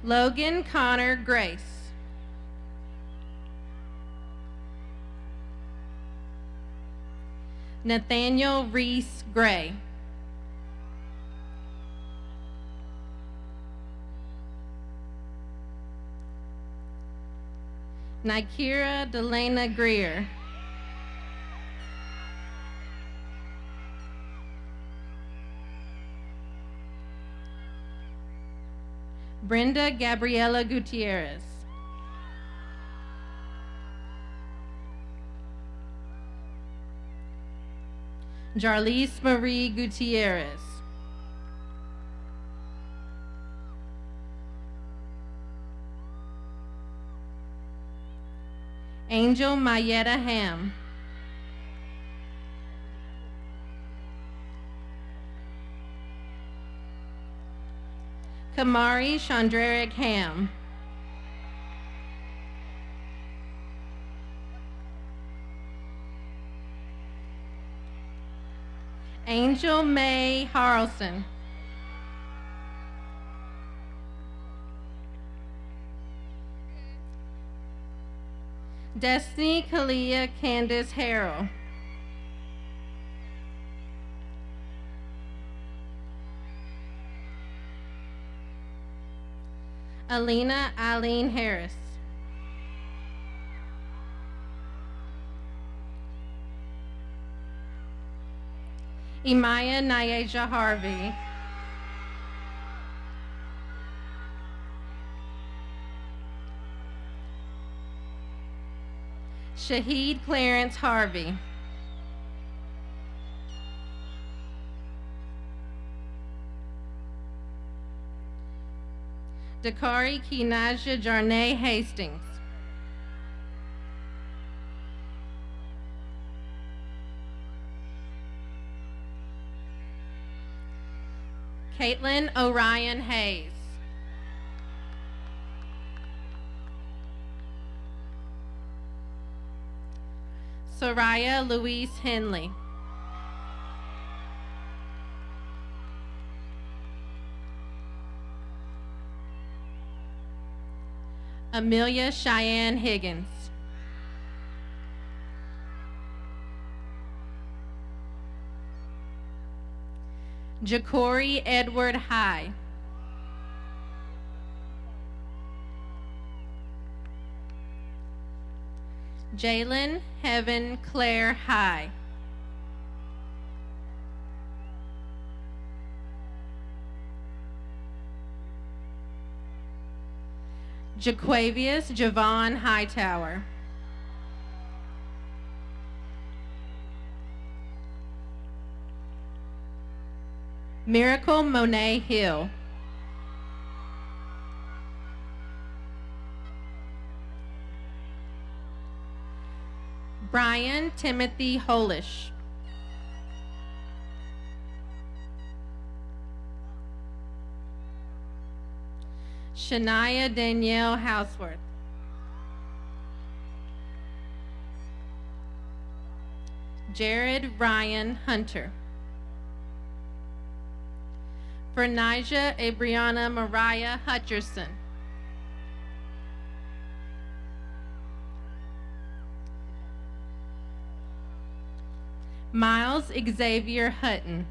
Logan Connor Grace. Nathaniel Reese Gray. Nikira Delana Greer. Brenda Gabriela Gutierrez. Jarlise Marie Gutierrez. Angel Mayetta Ham. Kamari Chandreric Ham. Angel May Harrelson. Destiny Kalia Candace Harrell. Alina Eileen Harris. Imaya Nyaja Harvey. Shahid Clarence Harvey. Dakari Kinaja Jarnay Hastings. Caitlin Orion Hayes. Soraya Louise Henley. Amelia Cheyenne Higgins. Ja'Cory Edward High. Jalen Heaven Claire High. Jaquavius Javon Hightower. Miracle Monet Hill. Brian Timothy Holish. Shania Danielle Houseworth. Jared Ryan Hunter. Fernija Abriana Mariah Hutcherson. Miles Xavier Hutton.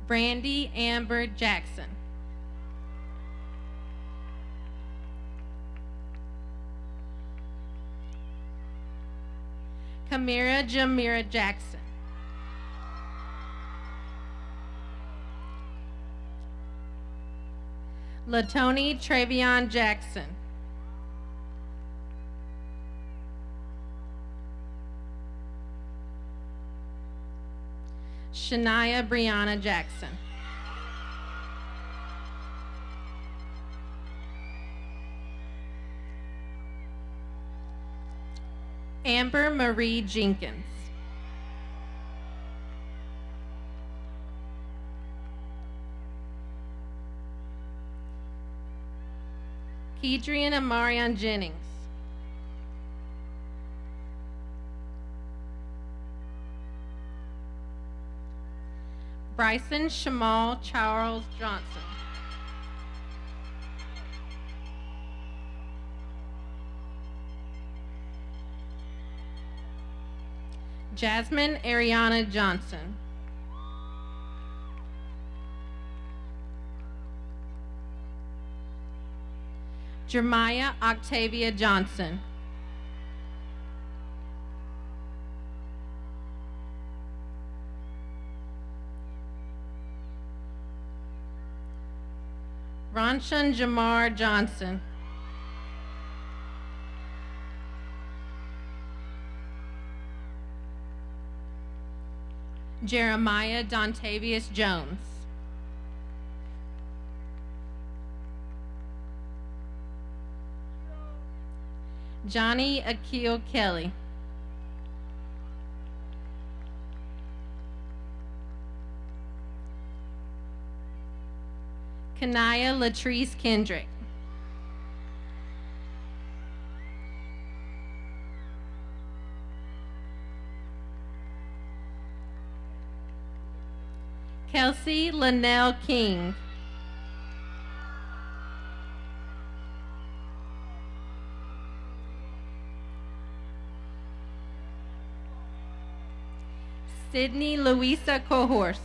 Brandy Amber Jackson. Kamira Jamira Jackson. Latoni Travion Jackson. Shania Brianna Jackson. Amber Marie Jenkins. Kedrian Amarion Jennings. Bryson Shamal Charles Johnson. Jasmine Ariana Johnson. Jeremiah Octavia Johnson. Ronshan Jamar Johnson. Jeremiah Dontavius Jones. Johnny Akil Kelly. Kanaya Latrice Kendrick. Kelsey Linnell King. Sydney Louisa Cohorse.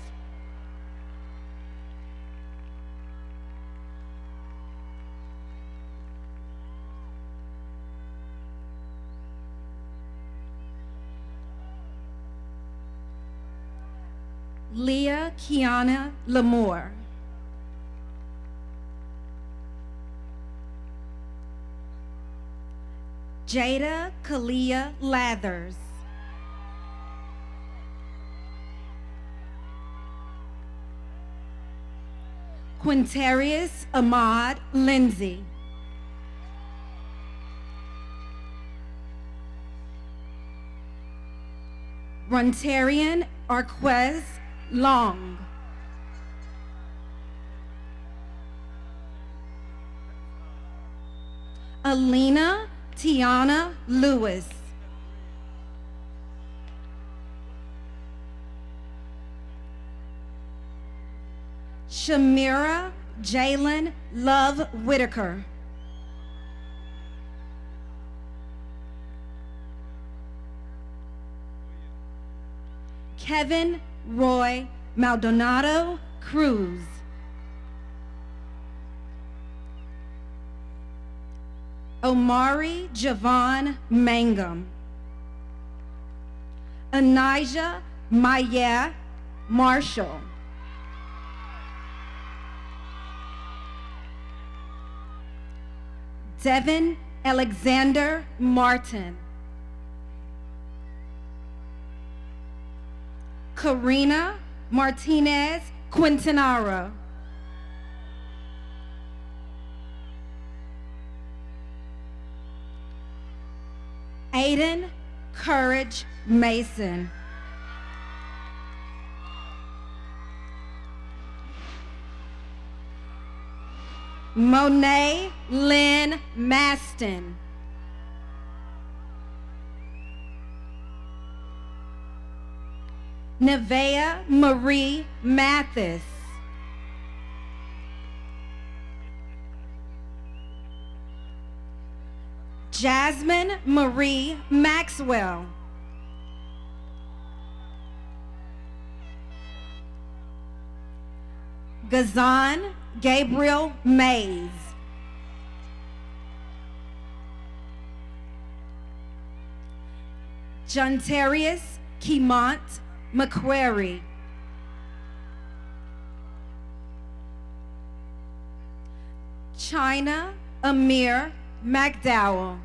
Leah Kiana Lamore. Jada Kalia Lathers. Quintarius Ahmad Lindsay. Rontarian Arquez Long. Alina Tiana Lewis. Shamira Jalen Love Whitaker. Kevin Roy Maldonado Cruz. Omari Javon Mangum. Anijah Maya Marshall. Devin Alexander Martin. Karina Martinez Quintanaro. Aiden Courage Mason. Monet Lynn Maston. Nevea Marie Mathis. Jasmine Marie Maxwell. Gazan Gabriel Mays. Jontarius Kimont McQuarrie. China Amir McDowell.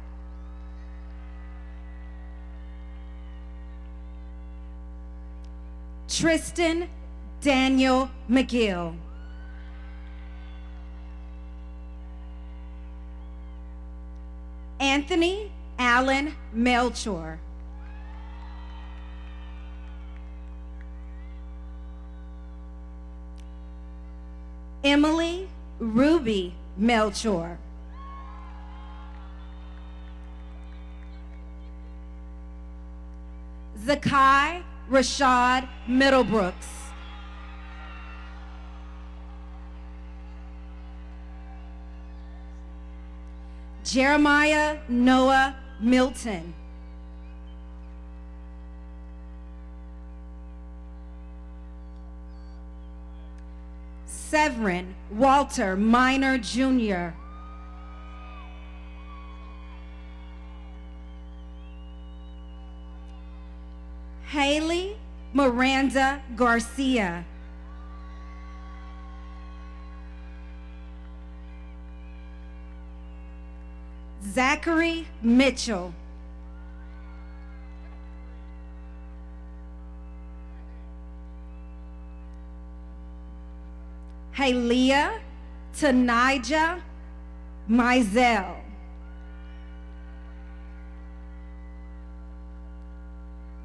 Tristan Daniel McGill. Anthony Allen Melchor. Emily Ruby Melchor. Zakai Rashad Middlebrooks. Jeremiah Noah Milton. Severin Walter Minor Jr. Haley Miranda Garcia. Zachary Mitchell. Halia Tanija Mizell.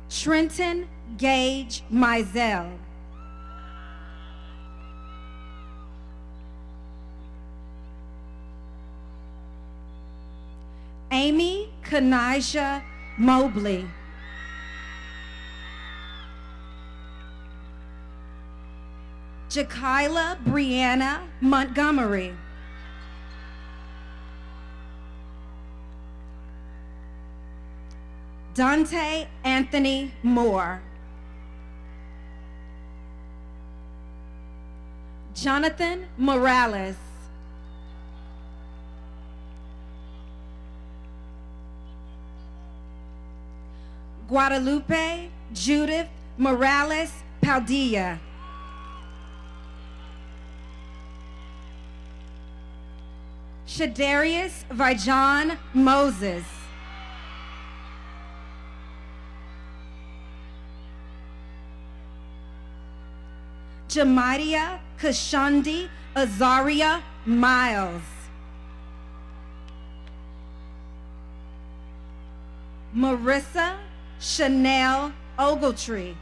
Trenton Gage Mizell. Amy Kanisha Mobley. Jakila Brianna Montgomery. Dante Anthony Moore. Jonathan Morales. Guadalupe Judith Morales Padilla. Shadarius Vijon Moses. Jamidia Kashandi Azaria Miles. Marissa Chanel Ogletree.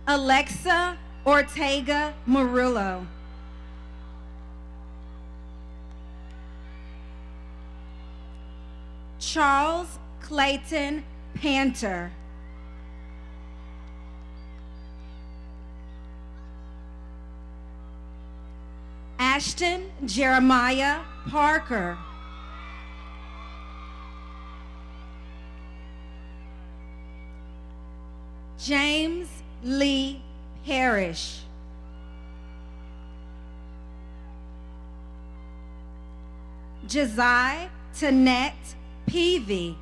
Alexa Ortega Murillo. Charles Clayton Panter. Ashton Jeremiah Parker. James Lee Parrish. Josiah Tanette Peavy.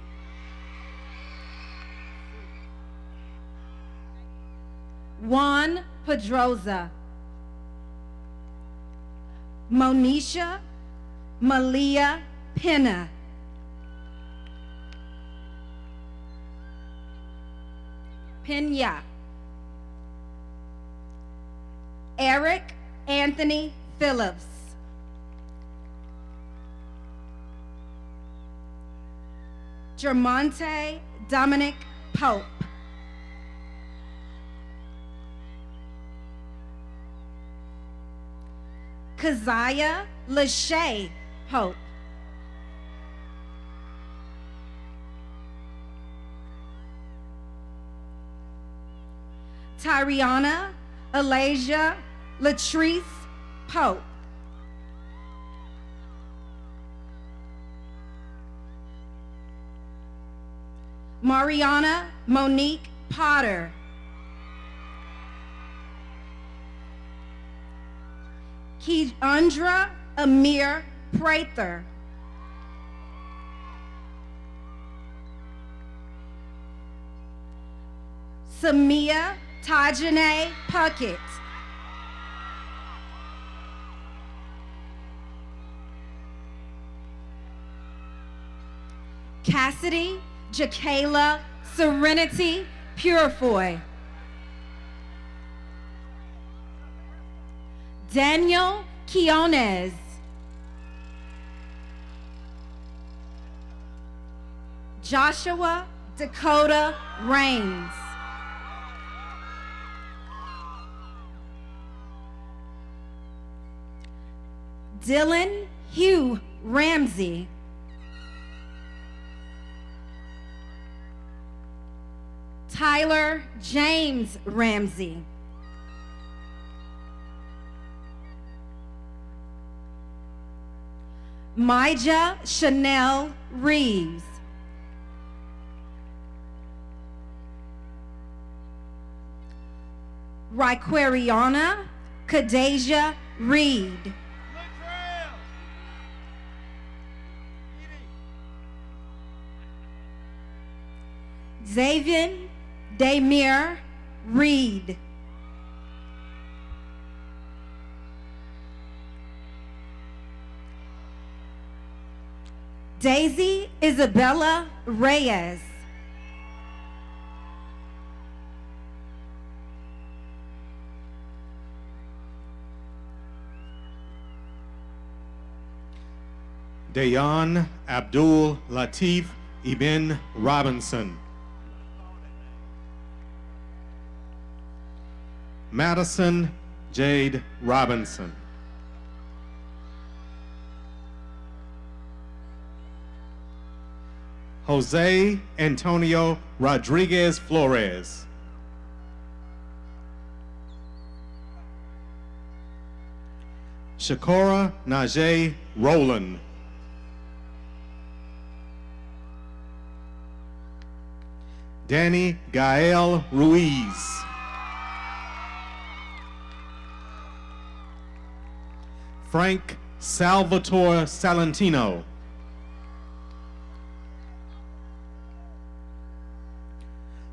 Juan Pedroza. Monisha Malia Pena. Pena. Eric Anthony Phillips. Jermonte Dominic Pope. Keziah Lachey Pope. Tyriana Alasia Latrice Pope. Mariana Monique Potter. Keandra Amir Prather. Samia Tajane Puckett. Cassidy Jakayla Serenity Purefoy. Daniel Quiones. Joshua Dakota Rains. Dylan Hugh Ramsey. Tyler James Ramsey. Mija Chanel Reeves. Raquariana Kadasia Reed. Xavier Damir Reed. Daisy Isabella Reyes. Dayan Abdul Latif Ibn Robinson. Madison Jade Robinson. Jose Antonio Rodriguez Flores. Shakora Najee Rowland. Danny Gael Ruiz. Frank Salvatore Salentino.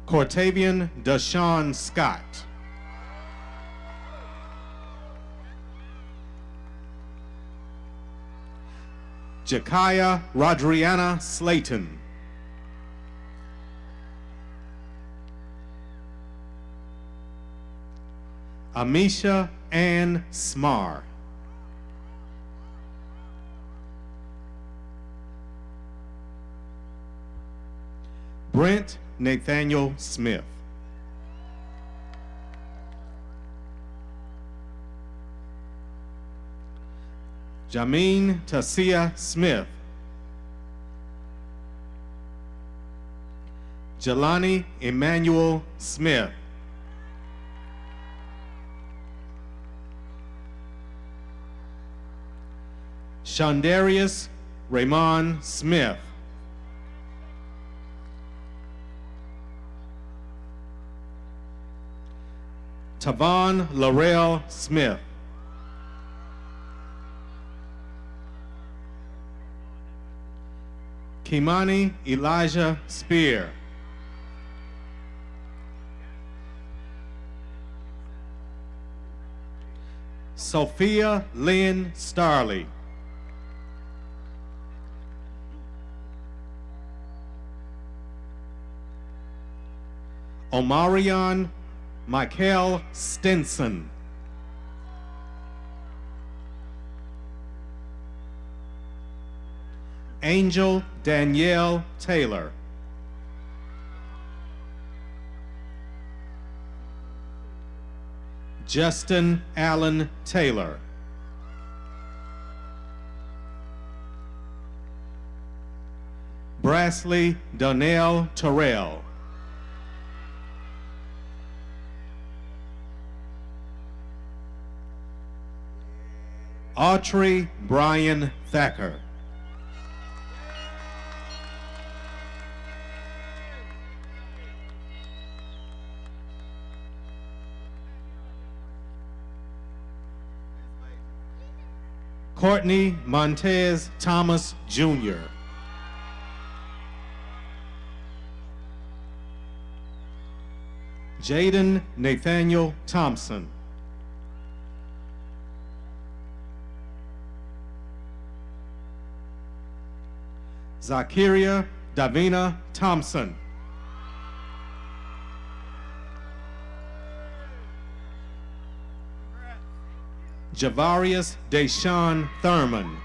Cortavian Deshaun Scott. Jakaya Rodriana Slayton. Amisha Ann Smar. Brent Nathaniel Smith. Jameen Tasia Smith. Jelani Emmanuel Smith. Shondarius Raymond Smith. Tavon Laurel Smith. Kimani Elijah Spear. Sophia Lynn Starley. Omarion Michael Stinson. Angel Danielle Taylor. Justin Allen Taylor. Brassley Donnell Terrell. Autry Brian Thacker. Courtney Montez Thomas Jr. Jaden Nathaniel Thompson. Zakiria Davina Thompson. Javarius Deshaun Thurman.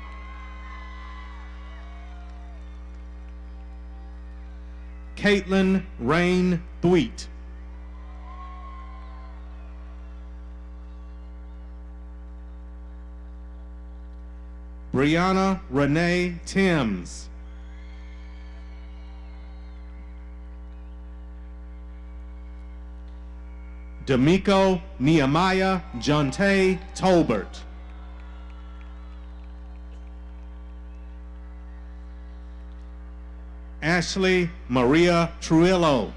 Caitlin Rain Thweet. Brianna Renee Timms. D'Amico Nehemiah Jonte Tolbert. Ashley Maria Trujillo.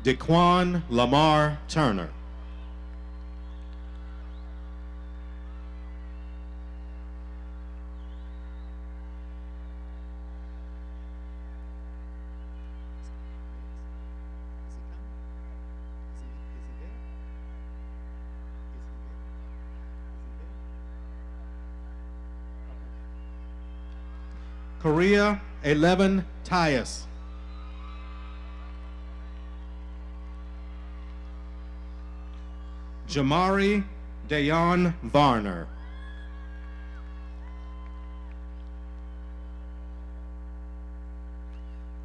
Dequan Lamar Turner. Korea 11 Tyus. Jamari Dayon Varner.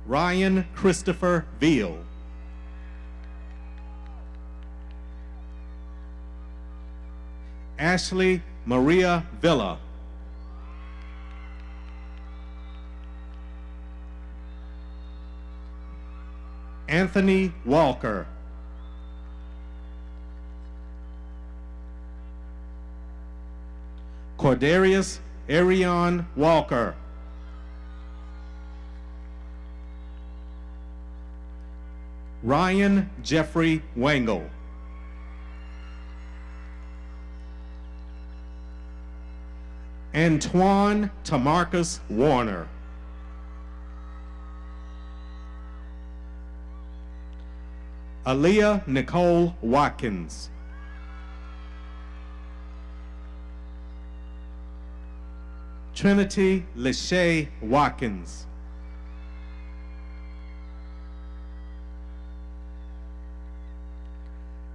Ryan Christopher Veal. Ashley Maria Villa. Anthony Walker. Cordarius Arion Walker. Ryan Jeffrey Wangle. Antoine Tamarcus Warner. Aaliyah Nicole Watkins. Trinity Lachey Watkins.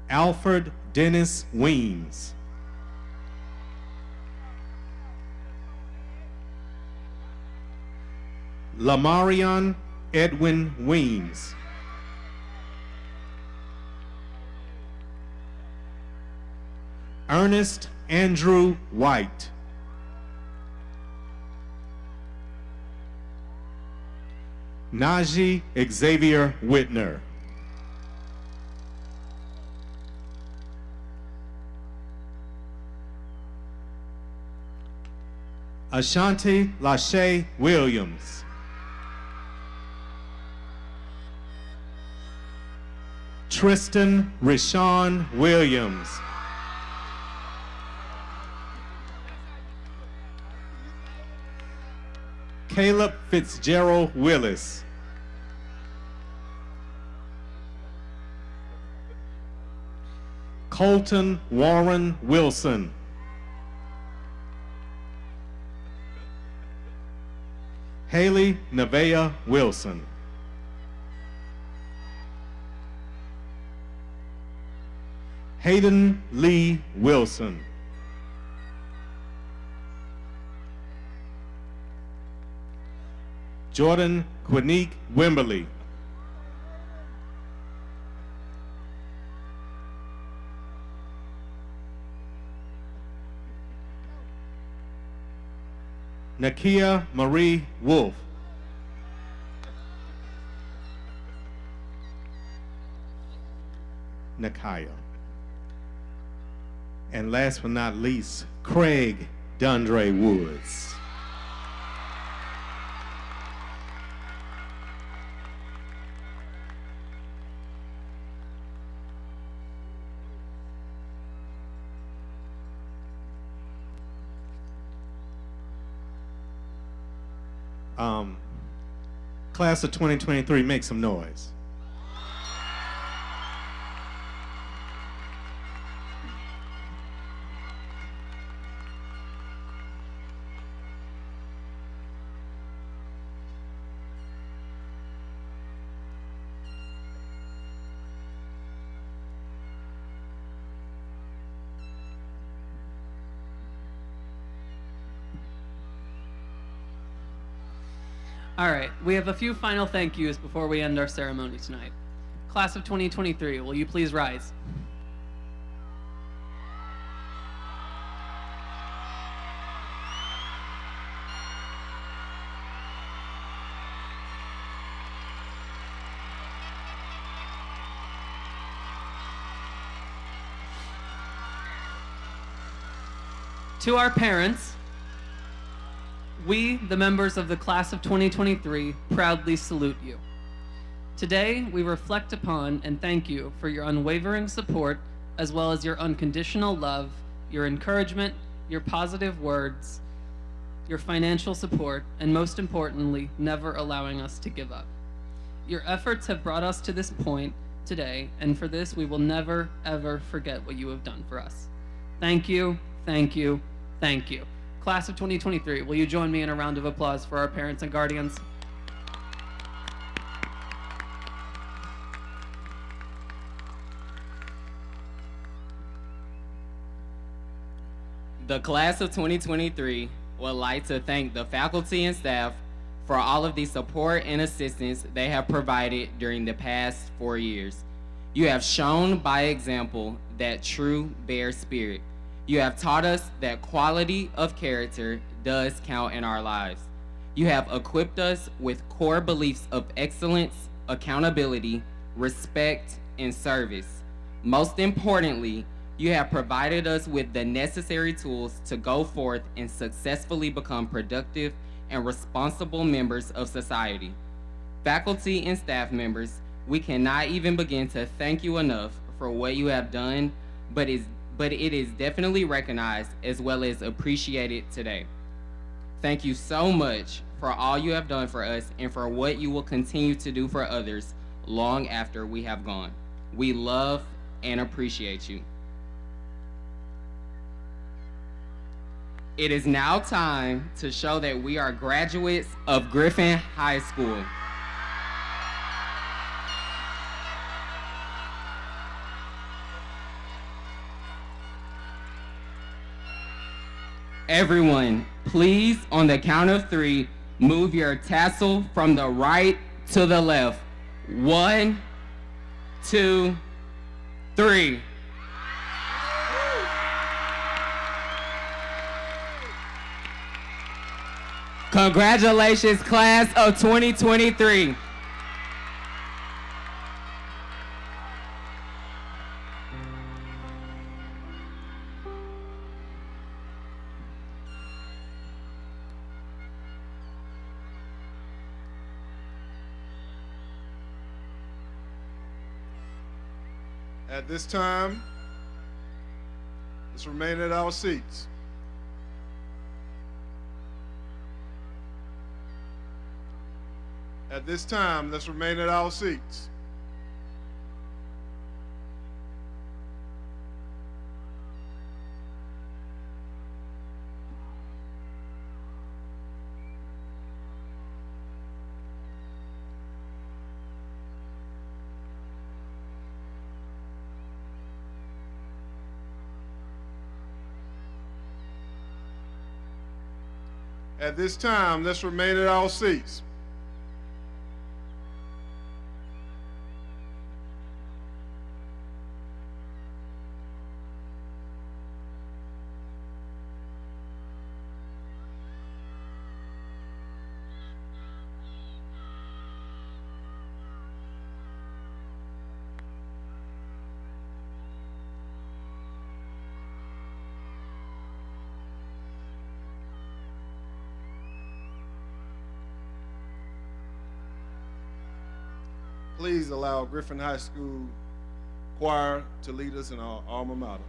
Alfred Dennis Weems. Lamarion Edwin Weems. Ernest Andrew White. Najee Xavier Whitner. Ashanti Lachey Williams. Tristan Rashawn Williams. Caleb Fitzgerald Willis. Colton Warren Wilson. Haley Nevaeh Wilson. Hayden Lee Wilson. Jordan Quinique Wimberly. Nakia Marie Wolf. Nakia. And last but not least, Craig Dundre Woods. Class of 2023, make some noise. All right, we have a few final thank yous before we end our ceremony tonight. Class of 2023, will you please rise? To our parents, we, the members of the class of 2023, proudly salute you. Today, we reflect upon and thank you for your unwavering support, as well as your unconditional love, your encouragement, your positive words, your financial support, and most importantly, never allowing us to give up. Your efforts have brought us to this point today, and for this, we will never, ever forget what you have done for us. Thank you, thank you, thank you. Class of 2023, will you join me in a round of applause for our parents and guardians? The class of 2023 would like to thank the faculty and staff for all of the support and assistance they have provided during the past 4 years. You have shown by example that true bear spirit. You have taught us that quality of character does count in our lives. You have equipped us with core beliefs of excellence, accountability, respect, and service. Most importantly, you have provided us with the necessary tools to go forth and successfully become productive and responsible members of society. Faculty and staff members, we cannot even begin to thank you enough for what you have done, but it is definitely recognized as well as appreciated today. Thank you so much for all you have done for us and for what you will continue to do for others long after we have gone. We love and appreciate you. It is now time to show that we are graduates of Griffin High School. Everyone, please, on the count of 3, move your tassel from the right to the left. 1, 2, 3. Congratulations, class of 2023. At this time, let's remain at our seats. At this time, let's remain at our seats. At this time, let's remain at our seats. Please allow Griffin High School choir to lead us in our alma mater.